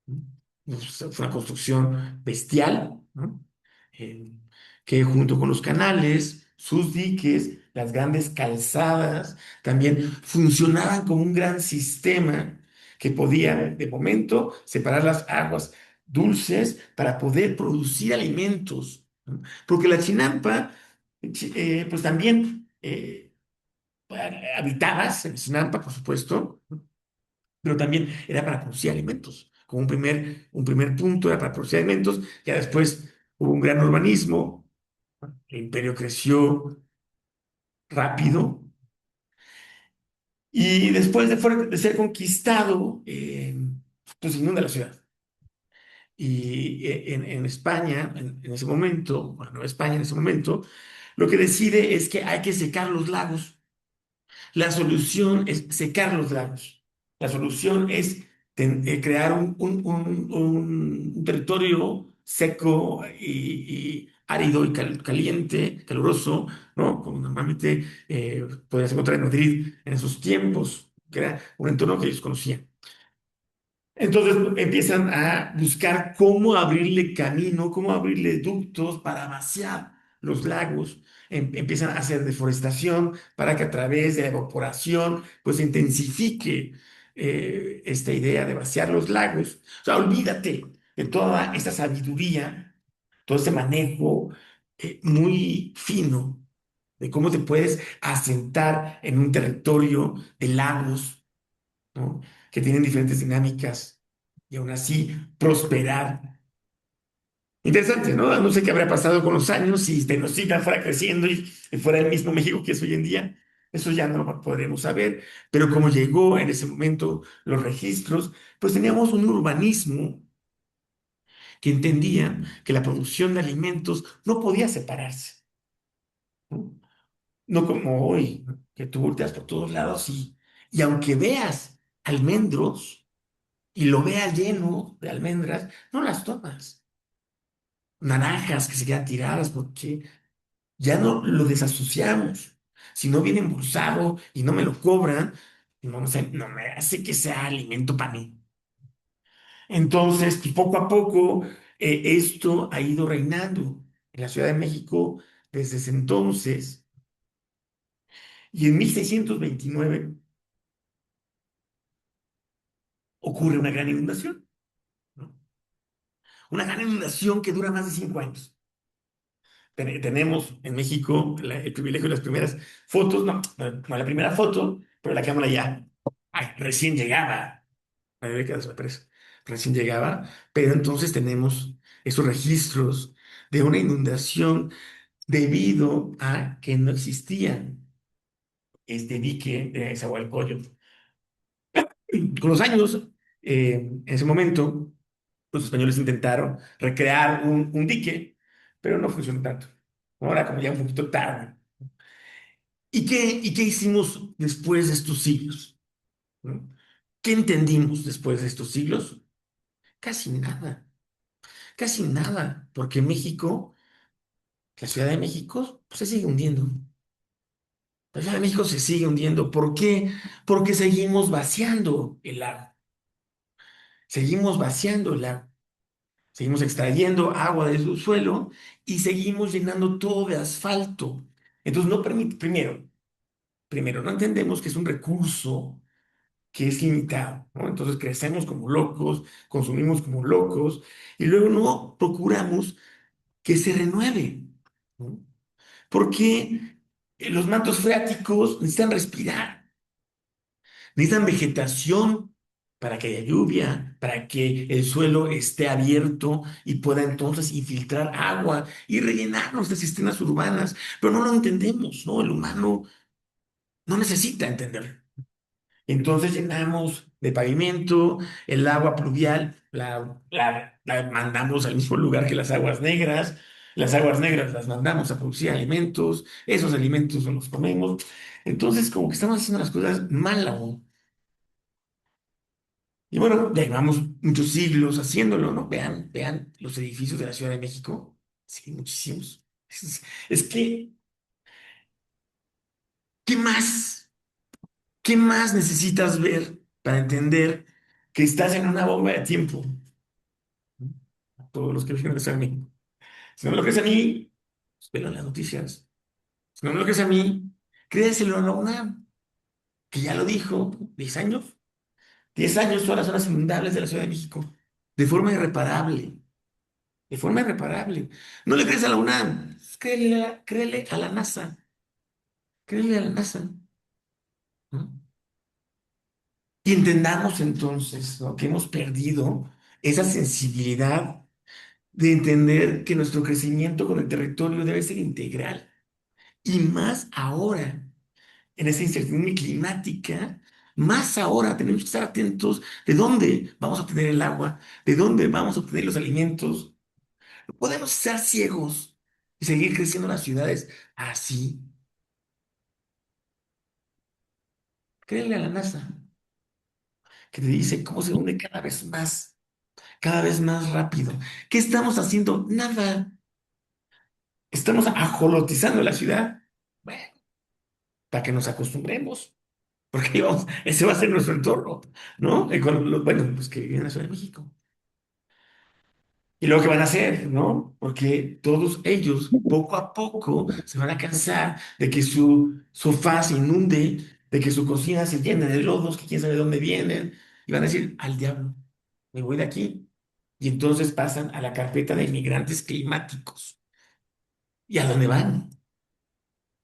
¿No? Fue una construcción bestial, ¿no? Eh, que junto con los canales, sus diques, las grandes calzadas, también funcionaban como un gran sistema que podía, de momento, separar las aguas dulces para poder producir alimentos, ¿no? Porque la chinampa, pues también habitabas en Chinampa, por supuesto, pero también era para producir alimentos. Como un primer punto era para producir alimentos, ya después hubo un gran urbanismo, el imperio creció rápido y después de ser conquistado, pues inunda la ciudad. Y en España, en ese momento, bueno, Nueva España en ese momento, lo que decide es que hay que secar los lagos. La solución es secar los lagos. La solución es crear un territorio seco y árido y caliente, caluroso, ¿no? Como normalmente podrías encontrar en Madrid en esos tiempos, que era un entorno que ellos conocían. Entonces empiezan a buscar cómo abrirle camino, cómo abrirle ductos para vaciar los lagos. Empiezan a hacer deforestación para que a través de la evaporación pues se intensifique esta idea de vaciar los lagos. O sea, olvídate de toda esta sabiduría, todo este manejo muy fino de cómo te puedes asentar en un territorio de lagos, ¿no? Que tienen diferentes dinámicas y aún así prosperar. Interesante, ¿no? No sé qué habría pasado con los años si Tenochtitlan fuera creciendo y fuera el mismo México que es hoy en día. Eso ya no lo podremos saber, pero como llegó en ese momento los registros, pues teníamos un urbanismo que entendía que la producción de alimentos no podía separarse, ¿no? No como hoy, ¿no? Que tú volteas por todos lados y aunque veas almendros, y lo vea lleno de almendras, no las tomas. Naranjas que se quedan tiradas porque ya no lo desasociamos. Si no viene embolsado y no me lo cobran, no me hace que sea alimento para mí. Entonces, pues, poco a poco, esto ha ido reinando en la Ciudad de México desde ese entonces. Y en 1629 ocurre una gran inundación, ¿no? Una gran inundación que dura más de 5 años. Tenemos en México el privilegio de las primeras fotos, no la primera foto, pero la cámara ya recién llegaba, la de décadas me parece, recién llegaba, pero entonces tenemos esos registros de una inundación debido a que no existían este dique de Nezahualcóyotl. Con los años, en ese momento, los españoles intentaron recrear un dique, pero no funcionó tanto. Ahora, como ya un poquito tarde. ¿Y qué hicimos después de estos siglos? ¿No? ¿Qué entendimos después de estos siglos? Casi nada, porque México, la Ciudad de México, pues, se sigue hundiendo. La Ciudad de México se sigue hundiendo. ¿Por qué? Porque seguimos vaciando el lago. Seguimos vaciando el lago. Seguimos extrayendo agua de su suelo y seguimos llenando todo de asfalto. Entonces, no permite, primero, no entendemos que es un recurso que es limitado, ¿no? Entonces crecemos como locos, consumimos como locos y luego no procuramos que se renueve, ¿no? Porque los mantos freáticos necesitan respirar, necesitan vegetación para que haya lluvia, para que el suelo esté abierto y pueda entonces infiltrar agua y rellenarnos de cisternas urbanas. Pero no lo entendemos, ¿no? El humano no necesita entenderlo. Entonces llenamos de pavimento, el agua pluvial la mandamos al mismo lugar que las aguas negras las mandamos a producir alimentos, esos alimentos no los comemos. Entonces, como que estamos haciendo las cosas mal aún. Y bueno, ya llevamos muchos siglos haciéndolo, ¿no? Vean los edificios de la Ciudad de México, sí, muchísimos. Es que, ¿qué más? ¿Qué más necesitas ver para entender que estás en una bomba de tiempo? A todos los que viven en la Ciudad de México. Si no me lo crees a mí, pues velo en las noticias. Si no me lo crees a mí, créeselo a la UNAM, que ya lo dijo, 10 años. 10 años son las zonas inundables de la Ciudad de México, de forma irreparable, de forma irreparable. No le crees a la UNAM, pues créele a la NASA, créele a la NASA, ¿no? Y entendamos entonces, ¿no?, que hemos perdido esa sensibilidad de entender que nuestro crecimiento con el territorio debe ser integral. Y más ahora, en esa incertidumbre climática, más ahora tenemos que estar atentos de dónde vamos a obtener el agua, de dónde vamos a obtener los alimentos. No podemos ser ciegos y seguir creciendo las ciudades así. Créele a la NASA, que te dice cómo se hunde cada vez más rápido. ¿Qué estamos haciendo? Nada. Estamos ajolotizando la ciudad. Bueno, para que nos acostumbremos. Porque vamos, ese va a ser nuestro entorno, ¿no? Bueno, pues que viven en la Ciudad de México. Y luego, ¿qué van a hacer, no? Porque todos ellos, poco a poco, se van a cansar de que su sofá se inunde, de que su cocina se llene de lodos, que quién sabe de dónde vienen, y van a decir, al diablo, me voy de aquí. Y entonces pasan a la carpeta de inmigrantes climáticos. ¿Y a dónde van?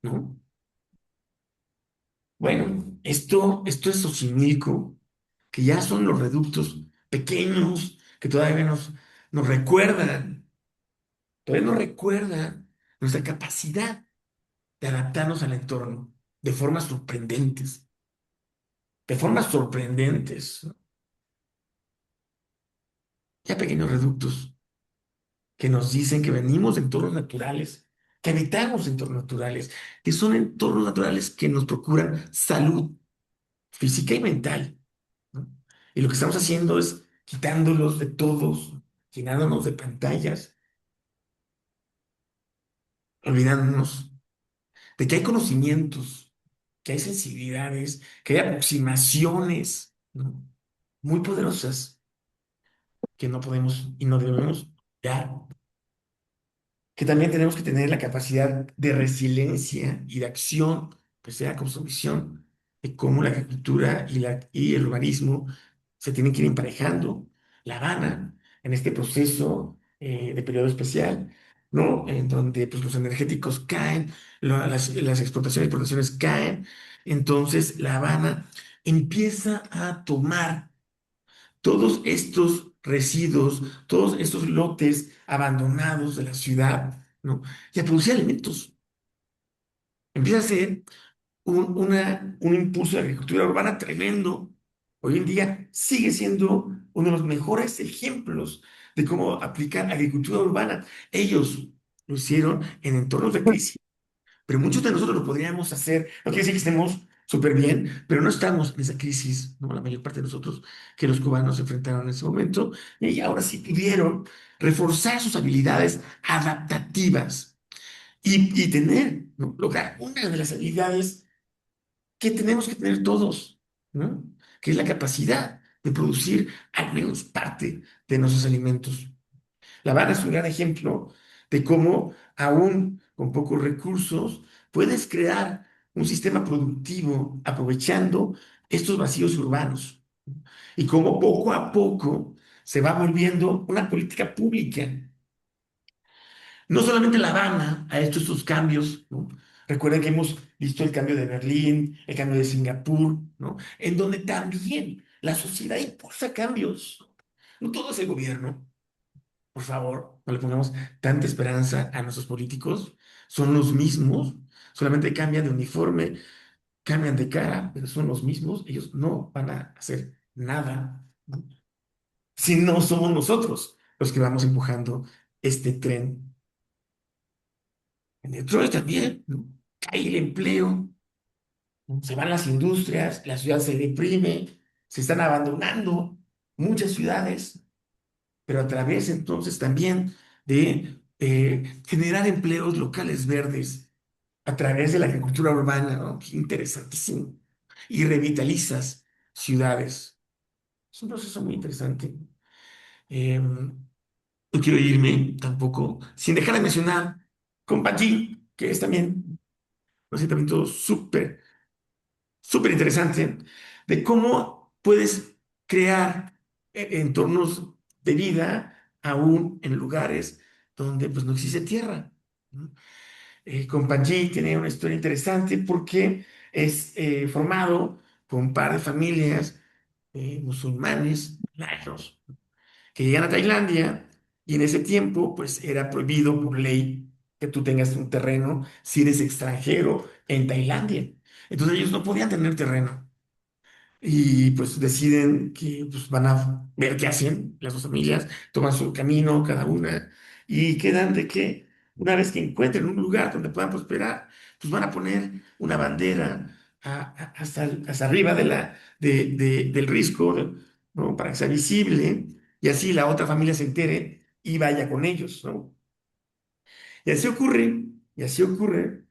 ¿No? Bueno, esto es Xochimilco, que ya son los reductos pequeños que nos recuerdan, todavía nos recuerdan nuestra capacidad de adaptarnos al entorno de formas sorprendentes, ¿no? Ya pequeños reductos que nos dicen que venimos de entornos naturales, que habitamos entornos naturales, que son entornos naturales que nos procuran salud física y mental, ¿no? Y lo que estamos haciendo es quitándolos de todos, llenándonos de pantallas, olvidándonos de que hay conocimientos, que hay sensibilidades, que hay aproximaciones, ¿no?, muy poderosas que no podemos y no debemos dar, que también tenemos que tener la capacidad de resiliencia y de acción, pues sea con su visión de cómo la agricultura y el urbanismo se tienen que ir emparejando. La Habana, en este proceso de periodo especial, ¿no? En donde pues, los energéticos caen, las exportaciones y importaciones caen, entonces La Habana empieza a tomar todos estos residuos, todos estos lotes abandonados de la ciudad, ¿no?, y a producir alimentos. Empieza a ser un impulso de agricultura urbana tremendo. Hoy en día sigue siendo uno de los mejores ejemplos de cómo aplicar agricultura urbana. Ellos lo hicieron en entornos de crisis, pero muchos de nosotros lo podríamos hacer. No quiere decir que estemos súper bien, pero no estamos en esa crisis, ¿no? La mayor parte de nosotros que los cubanos se enfrentaron en ese momento y ahora sí pudieron reforzar sus habilidades adaptativas y tener, ¿no? Lograr una de las habilidades que tenemos que tener todos, ¿no? Que es la capacidad de producir al menos parte de nuestros alimentos. La Habana es un gran ejemplo de cómo, aún con pocos recursos, puedes crear un sistema productivo aprovechando estos vacíos urbanos y cómo poco a poco se va volviendo una política pública. No solamente La Habana ha hecho estos cambios, ¿no? Recuerden que hemos visto el cambio de Berlín, el cambio de Singapur, ¿no? En donde también la sociedad impulsa cambios. No todo es el gobierno. Por favor, no le pongamos tanta esperanza a nuestros políticos. Son los mismos, solamente cambian de uniforme, cambian de cara, pero son los mismos. Ellos no van a hacer nada, ¿no? Si no somos nosotros los que vamos empujando este tren. En Detroit también, ¿no? Cae el empleo, ¿no? Se van las industrias, la ciudad se deprime, se están abandonando muchas ciudades, pero a través entonces también de generar empleos locales verdes, a través de la agricultura urbana, ¿no? Qué interesantísimo. Y revitalizas ciudades. Es un proceso muy interesante. No quiero irme tampoco sin dejar de mencionar Compagnie, que es también un asentamiento súper interesante de cómo puedes crear entornos de vida aún en lugares donde pues no existe tierra, ¿no? Compagnie tiene una historia interesante porque es formado por un par de familias musulmanes laios que llegan a Tailandia y en ese tiempo pues era prohibido por ley que tú tengas un terreno si eres extranjero en Tailandia. Entonces ellos no podían tener terreno y pues deciden que pues, van a ver qué hacen las dos familias, toman su camino cada una y quedan de que una vez que encuentren un lugar donde puedan prosperar, pues van a poner una bandera hasta arriba del risco, ¿no? Para que sea visible y así la otra familia se entere y vaya con ellos, ¿no? Y así ocurre, y así ocurre.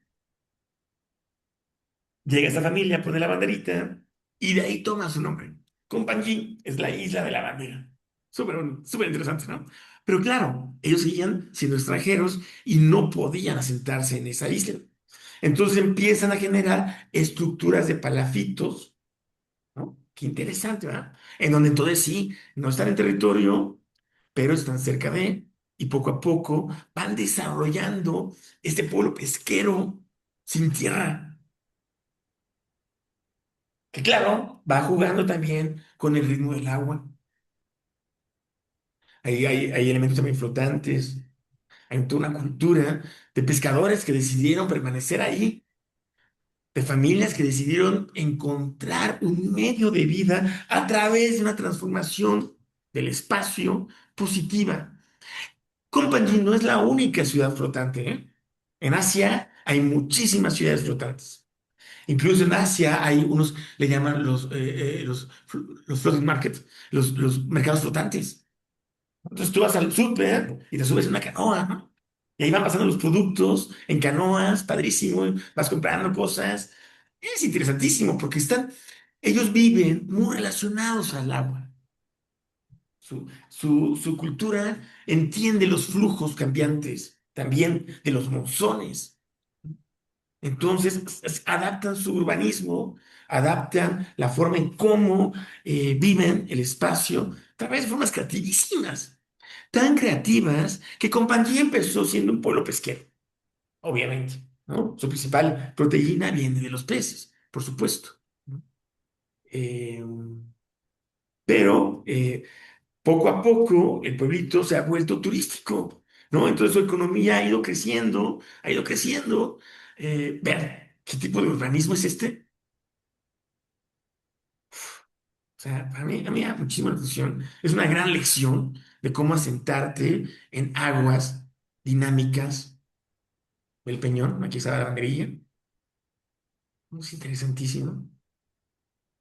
Llega esta familia, pone la banderita y de ahí toma su nombre. Companjin es la isla de la bandera. Súper, súper interesante, ¿no? Pero claro, ellos seguían siendo extranjeros y no podían asentarse en esa isla. Entonces empiezan a generar estructuras de palafitos, ¿no? Qué interesante, ¿verdad? En donde entonces sí, no están en territorio, pero están cerca de, y poco a poco van desarrollando este pueblo pesquero sin tierra que claro, va jugando también con el ritmo del agua. Ahí hay elementos también flotantes. Hay toda una cultura de pescadores que decidieron permanecer ahí, de familias que decidieron encontrar un medio de vida a través de una transformación del espacio positiva. Company no es la única ciudad flotante, ¿eh? En Asia hay muchísimas ciudades flotantes. Incluso en Asia hay unos, le llaman los floating markets, los mercados flotantes. Entonces tú vas al súper y te subes en una canoa, ¿no? Y ahí van pasando los productos en canoas, padrísimo, vas comprando cosas. Es interesantísimo porque ellos viven muy relacionados al agua. Su cultura entiende los flujos cambiantes, también de los monzones. Entonces, adaptan su urbanismo, adaptan la forma en cómo viven el espacio a través de formas creativísimas, tan creativas que Compañía empezó siendo un pueblo pesquero, obviamente, ¿no? Su principal proteína viene de los peces, por supuesto, ¿no? Eh, pero poco a poco el pueblito se ha vuelto turístico, ¿no? Entonces su economía ha ido creciendo, ha ido creciendo. Vean. ¿Qué tipo de urbanismo es este? O sea, a mí me da muchísima atención. Es una gran lección de cómo asentarte en aguas dinámicas del Peñón, aquí está la banderilla. Es interesantísimo.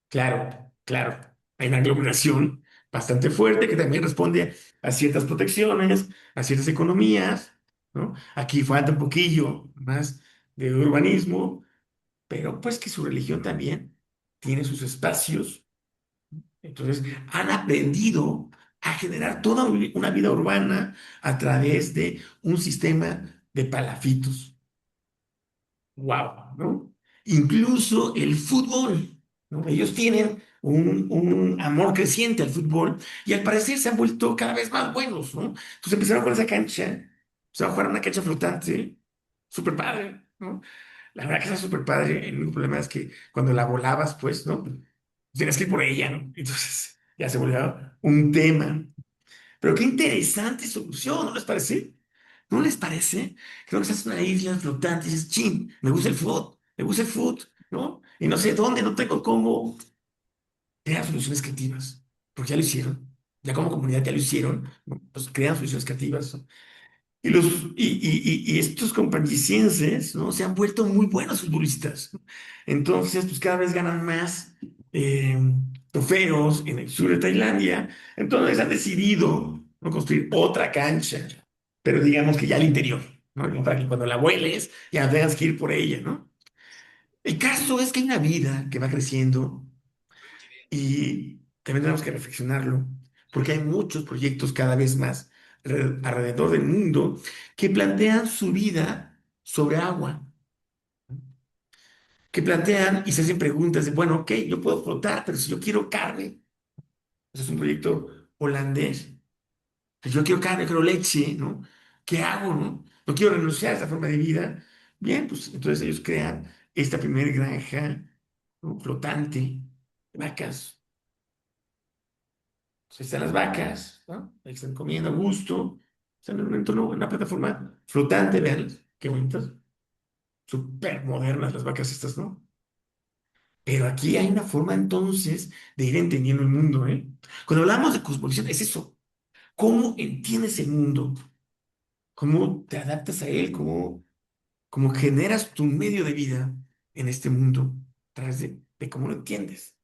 Claro, claro. Hay una aglomeración bastante fuerte que también responde a ciertas protecciones, a ciertas economías, ¿no? Aquí falta un poquillo más de urbanismo, pero pues que su religión también tiene sus espacios. Entonces, han aprendido a generar toda una vida urbana a través de un sistema de palafitos. Wow, ¿no? Incluso el fútbol, ¿no? Ellos tienen un amor creciente al fútbol y al parecer se han vuelto cada vez más buenos, ¿no? Entonces empezaron con esa cancha, empezaron a jugar en una cancha flotante, súper padre, ¿no? La verdad que está súper padre. El único problema es que cuando la volabas, pues, ¿no? Tienes que ir por ella, ¿no? Entonces ya se volvió un tema. Pero qué interesante solución, ¿no les parece? ¿No les parece? Creo que estás en una isla flotante y dices, chin, me gusta el food, me gusta el food, ¿no? Y no sé dónde, no tengo cómo crear soluciones creativas, porque ya lo hicieron, ya como comunidad ya lo hicieron, ¿no? Pues crean soluciones creativas, ¿no? Y, los, y estos compañicienses, ¿no? Se han vuelto muy buenos futbolistas, ¿no? Entonces, pues cada vez ganan más eh, trofeos en el sur de Tailandia. Entonces han decidido no construir otra cancha, pero digamos que ya al interior, ¿no? Para que cuando la vueles ya tengas que ir por ella, ¿no? El caso es que hay una vida que va creciendo y también tenemos que reflexionarlo, porque hay muchos proyectos cada vez más alrededor del mundo que plantean su vida sobre agua, que plantean y se hacen preguntas de, bueno, ok, yo puedo flotar, pero si yo quiero carne, ese es un proyecto holandés, si yo quiero carne, quiero leche, ¿no? ¿Qué hago, no? No quiero renunciar a esta forma de vida. Bien, pues entonces ellos crean esta primera granja, ¿no? Flotante, de vacas. Pues ahí están las vacas, ¿no? Ahí están comiendo a gusto. Están en un entorno, en una plataforma flotante, vean, qué bonitas. Súper modernas las vacas estas, ¿no? Pero aquí hay una forma entonces de ir entendiendo el mundo, ¿eh? Cuando hablamos de cosmovisión, es eso. ¿Cómo entiendes el mundo? ¿Cómo te adaptas a él? ¿Cómo generas tu medio de vida en este mundo? A través de cómo lo entiendes.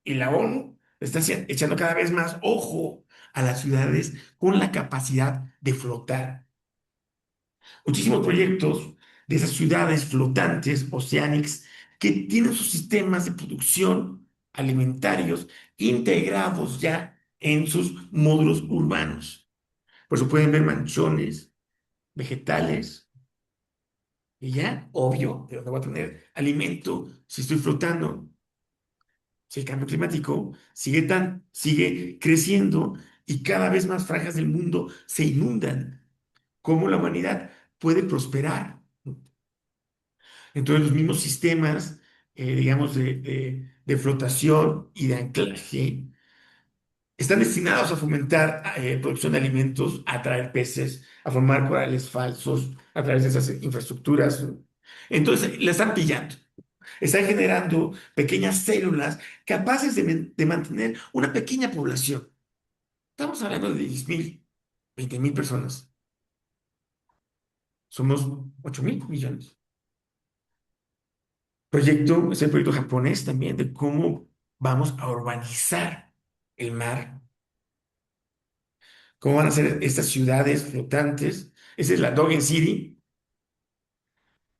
Y la ONU está echando cada vez más ojo a las ciudades con la capacidad de flotar. Muchísimos proyectos de esas ciudades flotantes, oceánicas, que tienen sus sistemas de producción alimentarios integrados ya en sus módulos urbanos. Por eso pueden ver manchones, vegetales, y ya, obvio, de dónde voy a tener alimento si estoy flotando. Si el cambio climático sigue creciendo y cada vez más franjas del mundo se inundan, ¿cómo la humanidad puede prosperar? Entonces, los mismos sistemas, digamos, de flotación y de anclaje están destinados a fomentar producción de alimentos, a atraer peces, a formar corales falsos a través de esas infraestructuras. Entonces, la están pillando. Están generando pequeñas células capaces de mantener una pequeña población. Estamos hablando de 10.000, 20.000 personas. Somos 8.000 millones. Es el proyecto japonés también de cómo vamos a urbanizar el mar, cómo van a ser estas ciudades flotantes. Esa es la Dogen City.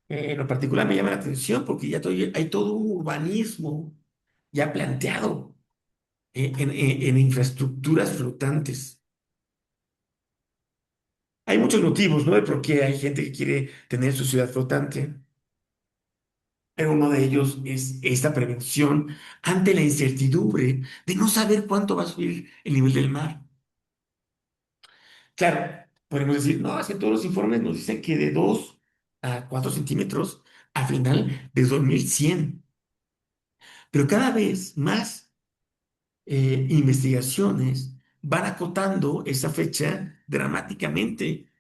En lo particular me llama la atención porque hay todo un urbanismo ya planteado en infraestructuras flotantes. Hay muchos motivos, ¿no? De por qué hay gente que quiere tener su ciudad flotante, pero uno de ellos es esta prevención ante la incertidumbre de no saber cuánto va a subir el nivel del mar. Claro, podemos decir, no, es que todos los informes nos dicen que de 2 a 4 centímetros a final de 2100, pero cada vez más investigaciones van acotando esa fecha dramáticamente.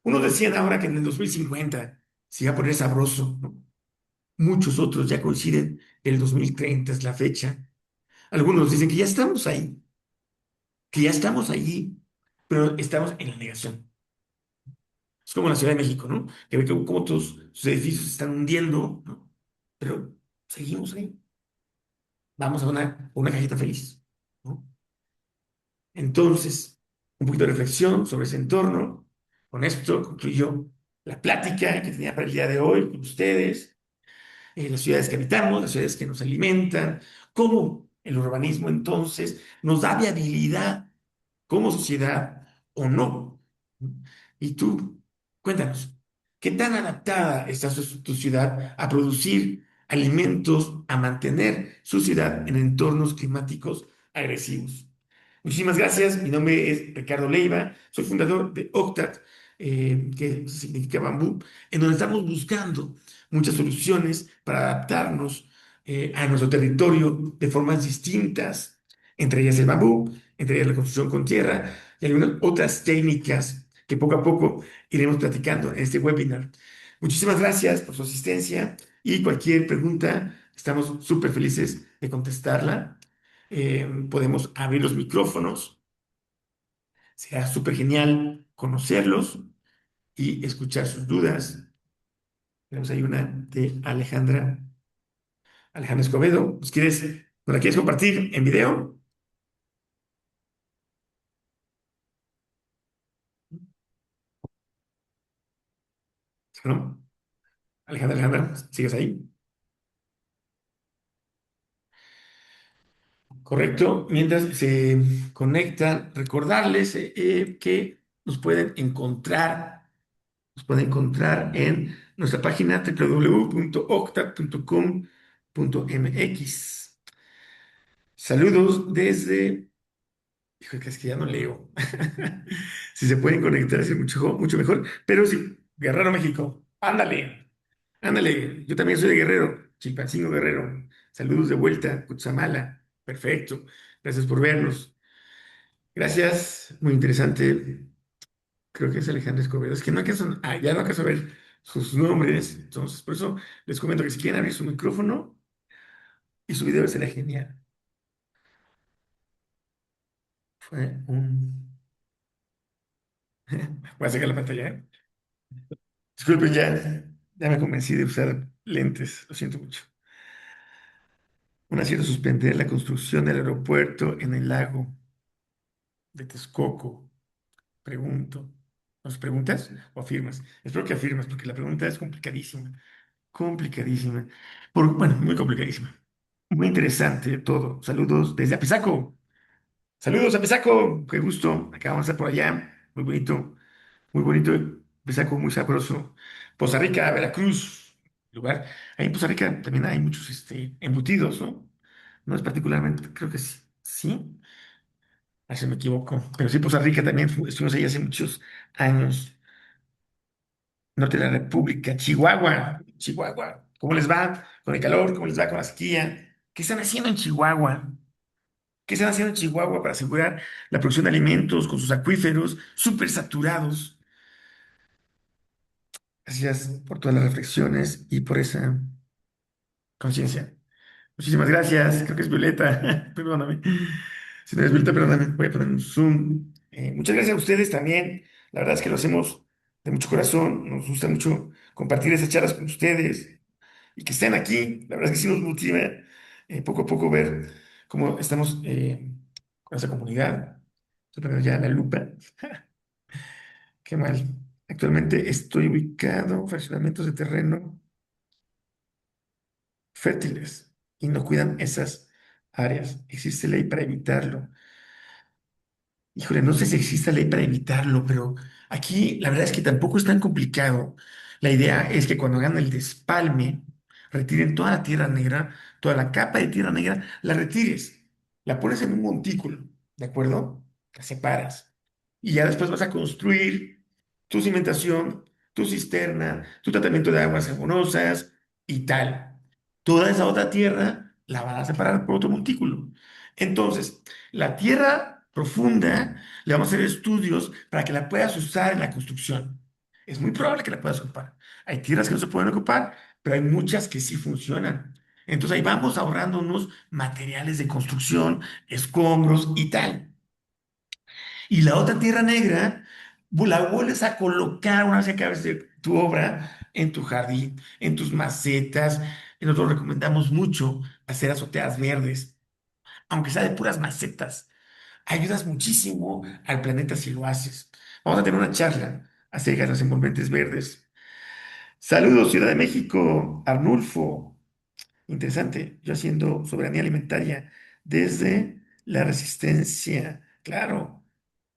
Unos decían ahora que en el 2050 se iba a poner sabroso, ¿no? Muchos otros ya coinciden, el 2030 es la fecha. Algunos dicen que ya estamos ahí, que ya estamos allí, pero estamos en la negación. Es como la Ciudad de México, ¿no? Que ve cómo todos sus edificios se están hundiendo, ¿no? Pero seguimos ahí. Vamos a una cajita feliz, ¿no? Entonces, un poquito de reflexión sobre ese entorno. Con esto concluyo la plática que tenía para el día de hoy con ustedes. Las ciudades que habitamos, las ciudades que nos alimentan, cómo el urbanismo entonces nos da viabilidad como sociedad o no. Y tú, cuéntanos, ¿qué tan adaptada está tu ciudad a producir alimentos, a mantener su ciudad en entornos climáticos agresivos? Muchísimas gracias. Mi nombre es Ricardo Leiva. Soy fundador de Octat, que significa bambú, en donde estamos buscando muchas soluciones para adaptarnos a nuestro territorio de formas distintas, entre ellas el bambú, entre ellas la construcción con tierra y algunas otras técnicas que poco a poco iremos platicando en este webinar. Muchísimas gracias por su asistencia y cualquier pregunta, estamos súper felices de contestarla. Podemos abrir los micrófonos. Será súper genial conocerlos y escuchar sus dudas. Tenemos ahí una de Alejandra Escobedo. ¿Nos la quieres compartir en video? ¿No? Alejandra, ¿sigues ahí? Correcto. Mientras se conectan, recordarles que nos pueden encontrar en nuestra página www.octa.com.mx. Saludos desde. Híjole, que es que ya no leo. Si se pueden conectar, es mucho, mucho mejor. Pero sí, Guerrero, México. Ándale, ándale. Yo también soy de Guerrero, Chilpancingo Guerrero. Saludos de vuelta, Cutzamala. Perfecto. Gracias por vernos. Gracias, muy interesante. Creo que es Alejandro Escobedo. Es que no alcanzo, ya no alcanzo a ver sus nombres. Entonces, por eso les comento que si quieren abrir su micrófono y su video será genial. Fue un. Voy a sacar la pantalla, ¿eh? Disculpen, ya me convencí de usar lentes, lo siento mucho. Un acierto suspender la construcción del aeropuerto en el lago de Texcoco. Pregunto. ¿Nos preguntas o afirmas? Espero que afirmas, porque la pregunta es complicadísima. Complicadísima. Bueno, muy complicadísima. Muy interesante todo. Saludos desde Apizaco. Saludos, Apizaco. Qué gusto. Acabamos de estar por allá. Muy bonito. Muy bonito, Besaco, muy sabroso. Poza Rica, Veracruz, lugar. Ahí en Poza Rica también hay muchos embutidos, ¿no? No es particularmente, creo que sí, sí, a ver si me equivoco. Pero sí, Poza Rica también, estuvimos ahí hace muchos años. Norte de la República, Chihuahua. ¿Cómo les va con el calor? ¿Cómo les va con la sequía? ¿Qué están haciendo en Chihuahua? ¿Qué están haciendo en Chihuahua para asegurar la producción de alimentos con sus acuíferos súper saturados? Gracias por todas las reflexiones y por esa conciencia. Muchísimas gracias. Creo que es Violeta. Perdóname. Si no es Violeta, perdóname. Voy a poner un zoom. Muchas gracias a ustedes también. La verdad es que lo hacemos de mucho corazón. Nos gusta mucho compartir esas charlas con ustedes y que estén aquí. La verdad es que sí nos motiva poco a poco ver cómo estamos con esa comunidad. Estoy poniendo ya la lupa. Qué mal. Actualmente estoy ubicado, fraccionamientos de terreno fértiles y no cuidan esas áreas. Existe ley para evitarlo. Híjole, no sé si existe ley para evitarlo, pero aquí la verdad es que tampoco es tan complicado. La idea es que cuando hagan el despalme, retiren toda la tierra negra, toda la capa de tierra negra, la retires, la pones en un montículo, ¿de acuerdo? La separas. Y ya después vas a construir tu cimentación, tu cisterna, tu tratamiento de aguas jabonosas y tal. Toda esa otra tierra la vas a separar por otro montículo. Entonces, la tierra profunda, le vamos a hacer estudios para que la puedas usar en la construcción. Es muy probable que la puedas ocupar. Hay tierras que no se pueden ocupar, pero hay muchas que sí funcionan. Entonces ahí vamos ahorrándonos materiales de construcción, escombros y tal. Y la otra tierra negra, la vuelves a colocar una vez que acabes de tu obra en tu jardín, en tus macetas. Y nosotros recomendamos mucho hacer azoteas verdes, aunque sea de puras macetas. Ayudas muchísimo al planeta si lo haces. Vamos a tener una charla acerca de los envolventes verdes. Saludos, Ciudad de México, Arnulfo. Interesante, yo haciendo soberanía alimentaria desde la resistencia, claro,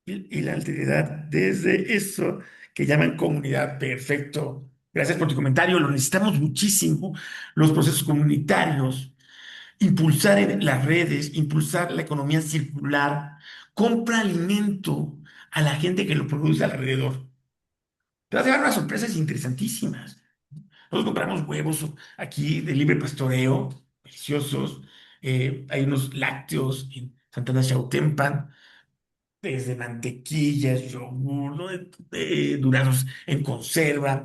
y la alteridad desde eso que llaman comunidad. Perfecto. Gracias por tu comentario. Lo necesitamos muchísimo, los procesos comunitarios, impulsar en las redes, impulsar la economía circular. Compra alimento a la gente que lo produce alrededor. Te vas a llevar unas sorpresas interesantísimas. Nosotros compramos huevos aquí de libre pastoreo, deliciosos. Hay unos lácteos en Santana Xautempan, desde mantequillas, yogur, ¿no? Duraznos en conserva.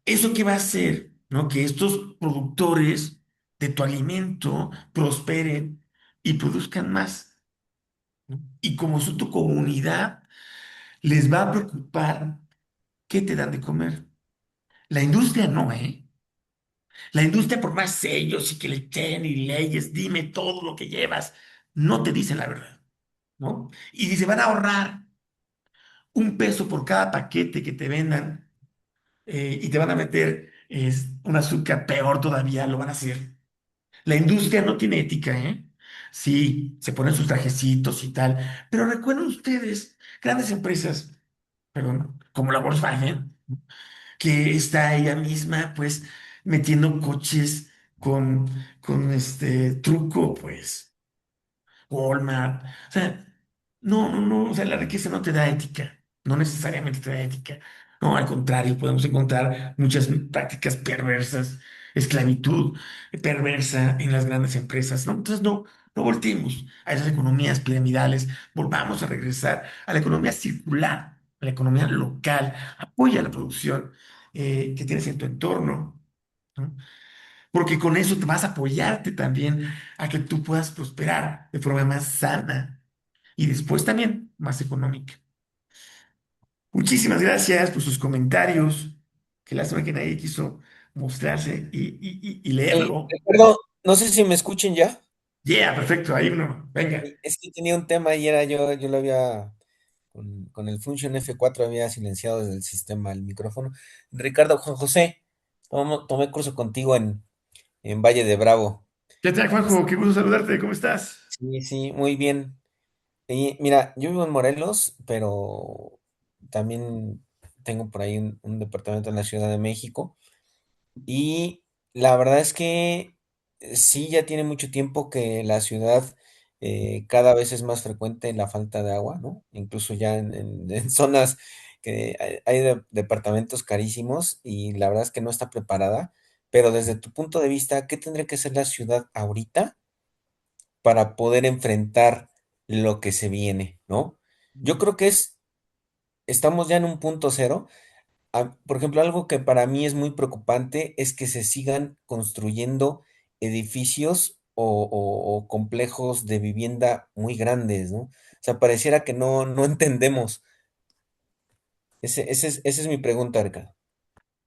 ¿Eso qué va a hacer? ¿No? Que estos productores de tu alimento prosperen y produzcan más, ¿no? Y como son tu comunidad, les va a preocupar qué te dan de comer. La industria no, ¿eh? La industria, por más sellos y que le echen y leyes, dime todo lo que llevas, no te dicen la verdad, ¿no? Y si se van a ahorrar 1 peso por cada paquete que te vendan y te van a meter un azúcar peor todavía, lo van a hacer. La industria no tiene ética, ¿eh? Sí, se ponen sus trajecitos y tal, pero recuerden ustedes, grandes empresas, perdón, como la Volkswagen, que está ella misma, pues, metiendo coches con, con este truco, pues, Walmart. O sea, no, o sea, la riqueza no te da ética, no necesariamente te da ética. No, al contrario, podemos encontrar muchas prácticas perversas, esclavitud perversa en las grandes empresas, ¿no? Entonces, no volteemos a esas economías piramidales, volvamos a regresar a la economía circular, a la economía local, apoya la producción que tienes en tu entorno, ¿no? Porque con eso te vas a apoyarte también a que tú puedas prosperar de forma más sana y después también más económica. Muchísimas gracias por sus comentarios. Qué lástima que nadie quiso mostrarse y leerlo. Ricardo, no sé si me escuchen ya. Yeah, perfecto, ahí uno. Venga. Es que tenía un tema y era yo lo había, con el Function F4 había silenciado desde el sistema el micrófono. Ricardo, Juan José, tomé curso contigo en Valle de Bravo. ¿Qué tal, Es- Juanjo? Qué gusto saludarte. ¿Cómo estás? Sí, sí, muy bien. Y mira, yo vivo en Morelos, pero también tengo por ahí un departamento en la Ciudad de México. Y la verdad es que sí, ya tiene mucho tiempo que la ciudad cada vez es más frecuente la falta de agua, ¿no? Incluso ya en zonas que hay departamentos carísimos y la verdad es que no está preparada. Pero desde tu punto de vista, ¿qué tendría que hacer la ciudad ahorita para poder enfrentar lo que se viene, ¿no? Yo creo que estamos ya en un punto cero. Por ejemplo, algo que para mí es muy preocupante es que se sigan construyendo edificios o complejos de vivienda muy grandes, ¿no? O sea, pareciera que no entendemos. Esa es mi pregunta, Arca.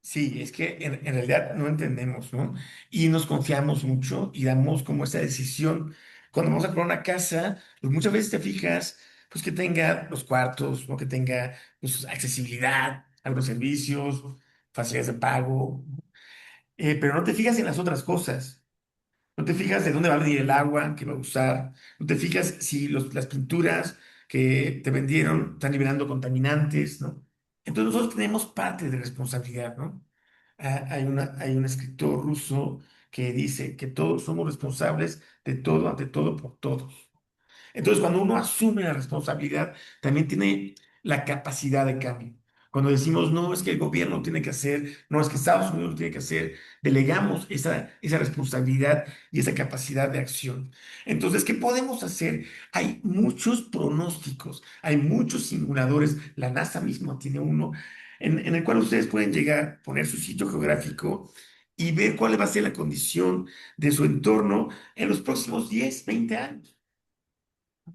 Sí, es que en realidad no entendemos, ¿no? Y nos confiamos mucho y damos como esa decisión. Cuando vamos a comprar una casa, pues muchas veces te fijas, pues que tenga los cuartos, ¿no? Que tenga pues, accesibilidad a los servicios, facilidades de pago, pero no te fijas en las otras cosas. No te fijas de dónde va a venir el agua que va a usar. No te fijas si las pinturas que te vendieron están liberando contaminantes, ¿no? Entonces nosotros tenemos parte de responsabilidad, ¿no? Hay un escritor ruso que dice que todos somos responsables de todo, ante todo, por todos. Entonces, cuando uno asume la responsabilidad, también tiene la capacidad de cambio. Cuando decimos, no, es que el gobierno tiene que hacer, no, es que Estados Unidos tiene que hacer, delegamos esa responsabilidad y esa capacidad de acción. Entonces, ¿qué podemos hacer? Hay muchos pronósticos, hay muchos simuladores, la NASA misma tiene uno, en el cual ustedes pueden llegar, poner su sitio geográfico y ver cuál va a ser la condición de su entorno en los próximos 10, 20 años.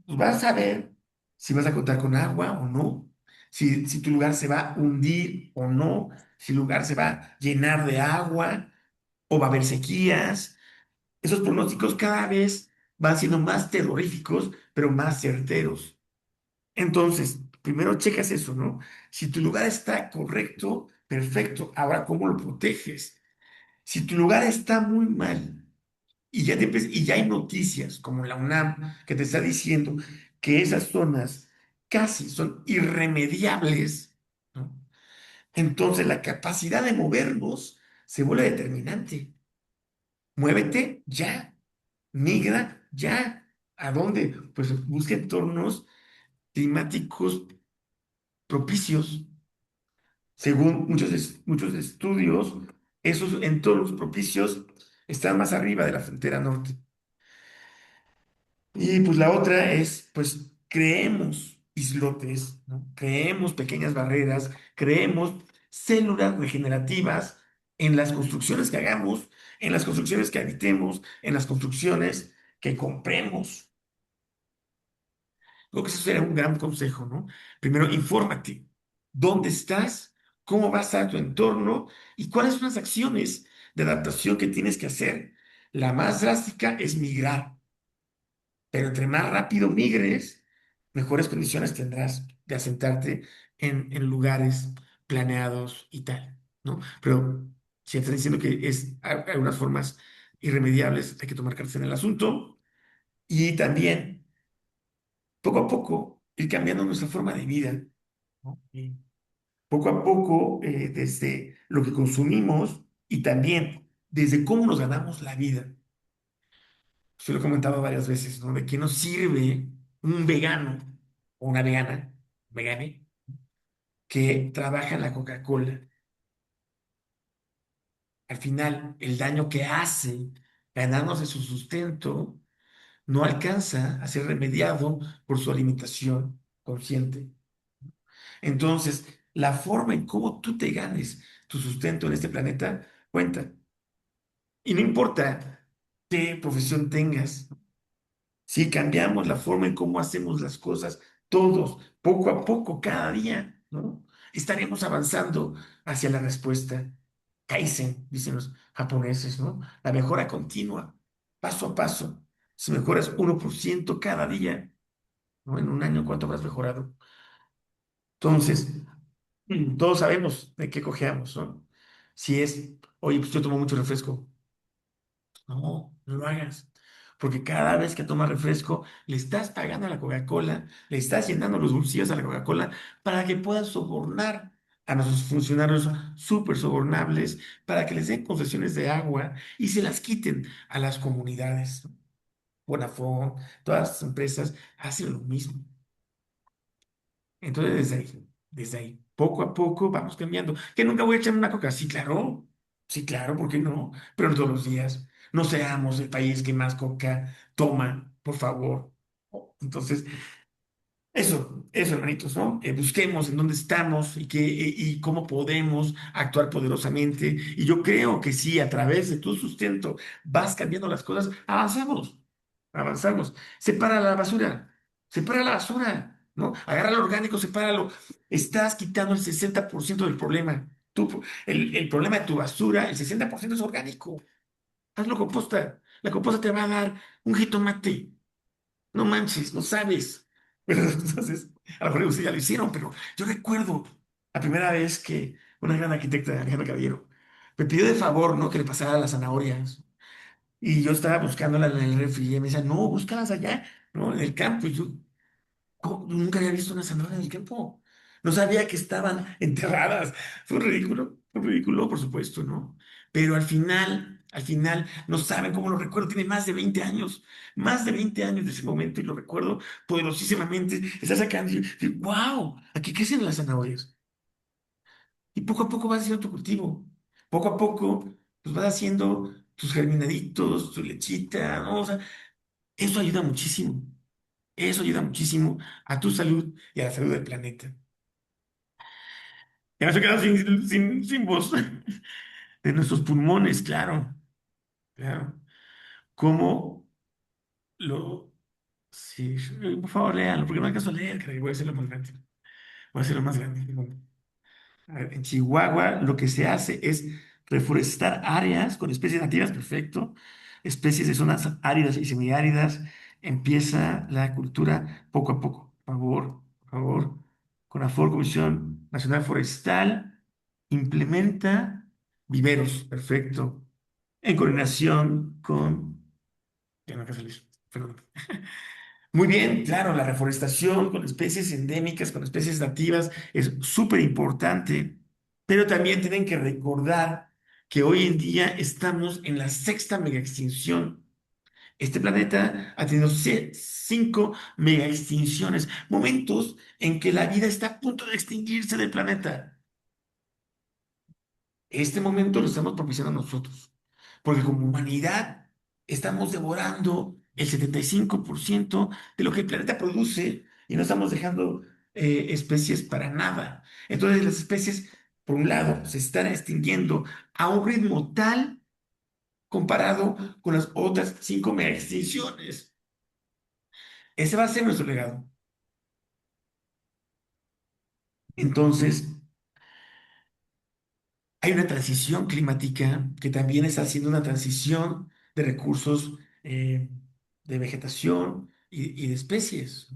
Pues vas a ver si vas a contar con agua o no, si tu lugar se va a hundir o no, si el lugar se va a llenar de agua o va a haber sequías. Esos pronósticos cada vez van siendo más terroríficos, pero más certeros. Entonces, primero checas eso, ¿no? Si tu lugar está correcto, perfecto. Ahora, ¿cómo lo proteges? Si tu lugar está muy mal y ya hay noticias como la UNAM que te está diciendo que esas zonas casi son irremediables, ¿no? Entonces la capacidad de movernos se vuelve determinante. Muévete ya, migra ya. ¿A dónde? Pues busca entornos climáticos propicios. Según muchos estudios, esos entornos propicios están más arriba de la frontera norte. Y pues la otra es, pues creemos islotes, ¿no? Creemos pequeñas barreras, creemos células regenerativas en las construcciones que hagamos, en las construcciones que habitemos, en las construcciones que compremos. Creo que eso sería un gran consejo, ¿no? Primero, infórmate. ¿Dónde estás? ¿Cómo va a estar tu entorno? ¿Y cuáles son las acciones de adaptación que tienes que hacer? La más drástica es migrar, pero entre más rápido migres, mejores condiciones tendrás de asentarte en lugares planeados y tal, ¿no? Pero si estás diciendo que hay algunas formas irremediables, hay que tomar cartas en el asunto y también poco a poco ir cambiando nuestra forma de vida, ¿no? Y poco a poco, desde lo que consumimos y también desde cómo nos ganamos la vida. Se lo he comentado varias veces, ¿no? De qué nos sirve un vegano o una vegana, vegane, que trabaja en la Coca-Cola. Al final, el daño que hace ganándose su sustento no alcanza a ser remediado por su alimentación consciente. Entonces, la forma en cómo tú te ganes tu sustento en este planeta cuenta. Y no importa qué profesión tengas, si cambiamos la forma en cómo hacemos las cosas, todos, poco a poco, cada día, ¿no? Estaremos avanzando hacia la respuesta. Kaizen, dicen los japoneses, ¿no? La mejora continua, paso a paso. Si mejoras 1% cada día, ¿no? En un año, ¿cuánto habrás mejorado? Entonces, todos sabemos de qué cojeamos, ¿no? Si es, oye, pues yo tomo mucho refresco. No, no lo hagas. Porque cada vez que tomas refresco, le estás pagando a la Coca-Cola, le estás llenando los bolsillos a la Coca-Cola para que puedan sobornar a nuestros funcionarios súper sobornables, para que les den concesiones de agua y se las quiten a las comunidades. Vodafone, todas las empresas hacen lo mismo. Entonces, desde ahí, poco a poco vamos cambiando. Que nunca voy a echarme una coca. Sí, claro, ¿por qué no? Pero no todos los días. No seamos el país que más coca toma, por favor. Entonces, eso, hermanitos, ¿no? Busquemos en dónde estamos y cómo podemos actuar poderosamente. Y yo creo que sí, a través de tu sustento vas cambiando las cosas, avanzamos. Separa la basura, ¿no? Agarra lo orgánico, sepáralo. Estás quitando el 60% del problema. El problema de tu basura, el 60% es orgánico. Hazlo composta. La composta te va a dar un jitomate. No manches, no sabes. Pero entonces, a lo mejor ustedes ya lo hicieron, pero yo recuerdo la primera vez que una gran arquitecta, Alejandra Caballero, me pidió de favor, ¿no? Que le pasara las zanahorias. Y yo estaba buscándolas en el refri y ella me decía, no, búscalas allá, ¿no? En el campo. Y yo, ¿cómo? Nunca había visto una zanahoria en el campo. No sabía que estaban enterradas. Fue un ridículo, por supuesto, ¿no? Pero al final, no saben cómo lo recuerdo. Tiene más de 20 años de ese momento y lo recuerdo poderosísimamente. Está sacando y wow, aquí crecen las zanahorias. Y poco a poco vas haciendo tu cultivo. Poco a poco, pues vas haciendo tus germinaditos, tu lechita, ¿no? O sea, eso ayuda muchísimo. Eso ayuda muchísimo a tu salud y a la salud del planeta. Ya me estoy quedando sin voz. de nuestros pulmones, claro, claro. ¿Cómo lo... Sí, por favor, léalo, porque no alcanzo a leer, caray, voy a hacerlo más grande. Voy a hacerlo más grande. A ver, en Chihuahua lo que se hace es reforestar áreas con especies nativas, perfecto, especies de zonas áridas y semiáridas. Empieza la cultura poco a poco. Por favor. CONAFOR, Comisión Nacional Forestal, implementa viveros, perfecto, en coordinación con... Ya no alcanzo a leer, perdón. Muy bien, claro, la reforestación con especies endémicas, con especies nativas es súper importante, pero también tienen que recordar que hoy en día estamos en la sexta mega extinción. Este planeta ha tenido cinco mega extinciones, momentos en que la vida está a punto de extinguirse del planeta. Este momento lo estamos propiciando nosotros, porque como humanidad estamos devorando el 75% de lo que el planeta produce y no estamos dejando especies para nada. Entonces las especies, por un lado, se están extinguiendo a un ritmo tal comparado con las otras cinco mega extinciones. Ese va a ser nuestro legado. Entonces, hay una transición climática que también está haciendo una transición de recursos de vegetación y de especies.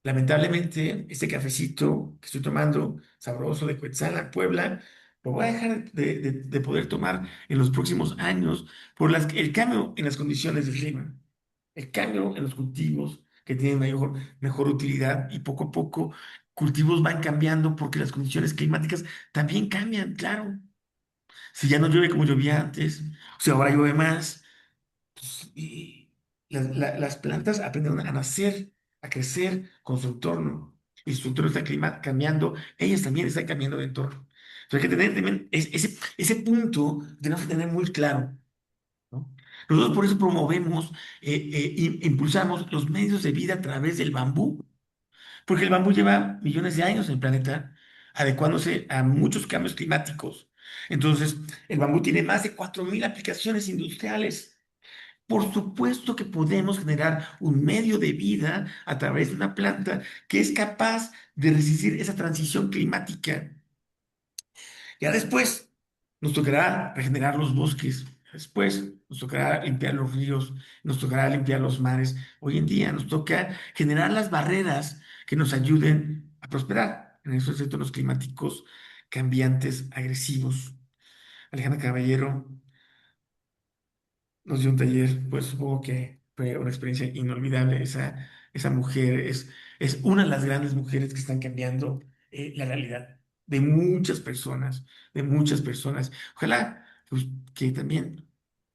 Lamentablemente, este cafecito que estoy tomando, sabroso de Cuetzalan, Puebla, lo voy a dejar de poder tomar en los próximos años por el cambio en las condiciones del clima, el cambio en los cultivos que tienen mejor utilidad y poco a poco cultivos van cambiando porque las condiciones climáticas también cambian, claro. Si ya no llueve como llovía antes, o sea, ahora llueve más, pues, y las plantas aprenden a nacer, a crecer con su entorno. Y su entorno está cambiando, ellas también están cambiando de entorno. Entonces hay que tener también ese punto, tenemos que tener muy claro, ¿no? Nosotros por eso promovemos, impulsamos los medios de vida a través del bambú, porque el bambú lleva millones de años en el planeta, adecuándose a muchos cambios climáticos. Entonces, el bambú tiene más de 4.000 aplicaciones industriales. Por supuesto que podemos generar un medio de vida a través de una planta que es capaz de resistir esa transición climática. Ya después nos tocará regenerar los bosques, después nos tocará limpiar los ríos, nos tocará limpiar los mares. Hoy en día nos toca generar las barreras que nos ayuden a prosperar en esos entornos climáticos cambiantes, agresivos. Alejandra Caballero nos dio un taller, pues supongo que fue una experiencia inolvidable. Esa mujer es una de las grandes mujeres que están cambiando la realidad de muchas personas, de muchas personas. Ojalá pues, que también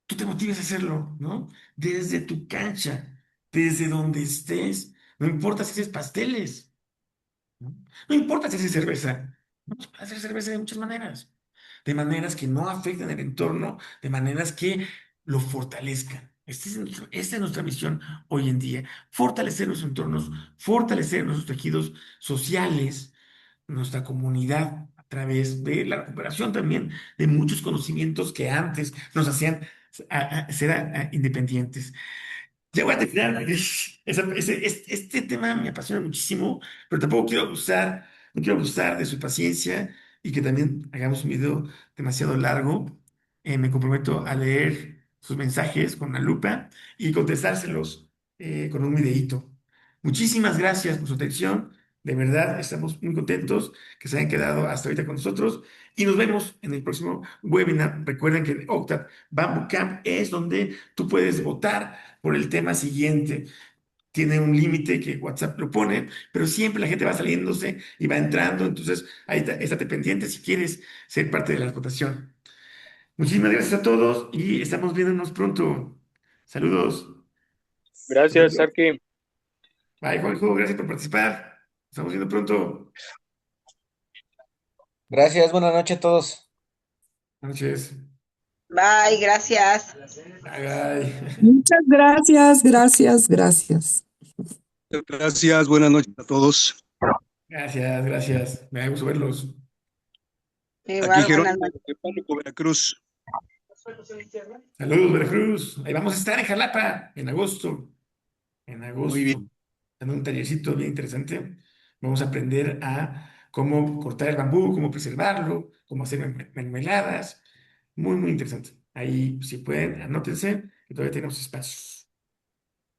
tú te motives a hacerlo, ¿no? Desde tu cancha, desde donde estés. No importa si haces pasteles, ¿no? No importa si haces cerveza. No, se puede hacer cerveza de muchas maneras. De maneras que no afecten el entorno, de maneras que lo fortalezcan. Esta es nuestra misión hoy en día. Fortalecer nuestros entornos, fortalecer nuestros tejidos sociales, nuestra comunidad, a través de la recuperación también de muchos conocimientos que antes nos hacían ser independientes. Ya voy a terminar. Este tema me apasiona muchísimo, pero tampoco quiero abusar, no quiero abusar de su paciencia y que también hagamos un video demasiado largo. Me comprometo a leer sus mensajes con una lupa y contestárselos con un videíto. Muchísimas gracias por su atención. De verdad, estamos muy contentos que se hayan quedado hasta ahorita con nosotros y nos vemos en el próximo webinar. Recuerden que en Octave Bamboo Camp es donde tú puedes votar por el tema siguiente. Tiene un límite que WhatsApp lo pone, pero siempre la gente va saliéndose y va entrando. Entonces, ahí está, estate pendiente si quieres ser parte de la votación. Muchísimas gracias a todos y estamos viéndonos pronto. Saludos. Hasta Gracias, pronto. Arqui. Bye, Juanjo. Gracias por participar. Estamos viendo pronto. Gracias, buenas noches a todos. Buenas noches. Bye, gracias. Bye, bye. Muchas gracias, gracias, gracias. Gracias, buenas noches a todos. Gracias, gracias. Me da gusto verlos. Aquí Igual, buenas Jerónimo noches. de Pánuco, Veracruz. Saludos, Veracruz. Ahí vamos a estar en Jalapa en agosto. En Muy bien. agosto, en un tallercito bien interesante. Vamos a aprender a cómo cortar el bambú, cómo preservarlo, cómo hacer mermeladas. Muy, muy interesante. Ahí, si pueden, anótense, que todavía tenemos espacios.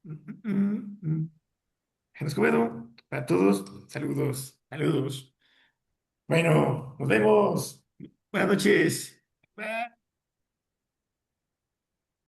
Jano Escobedo, para todos, saludos, saludos. Bueno, nos vemos. Buenas noches. Bye.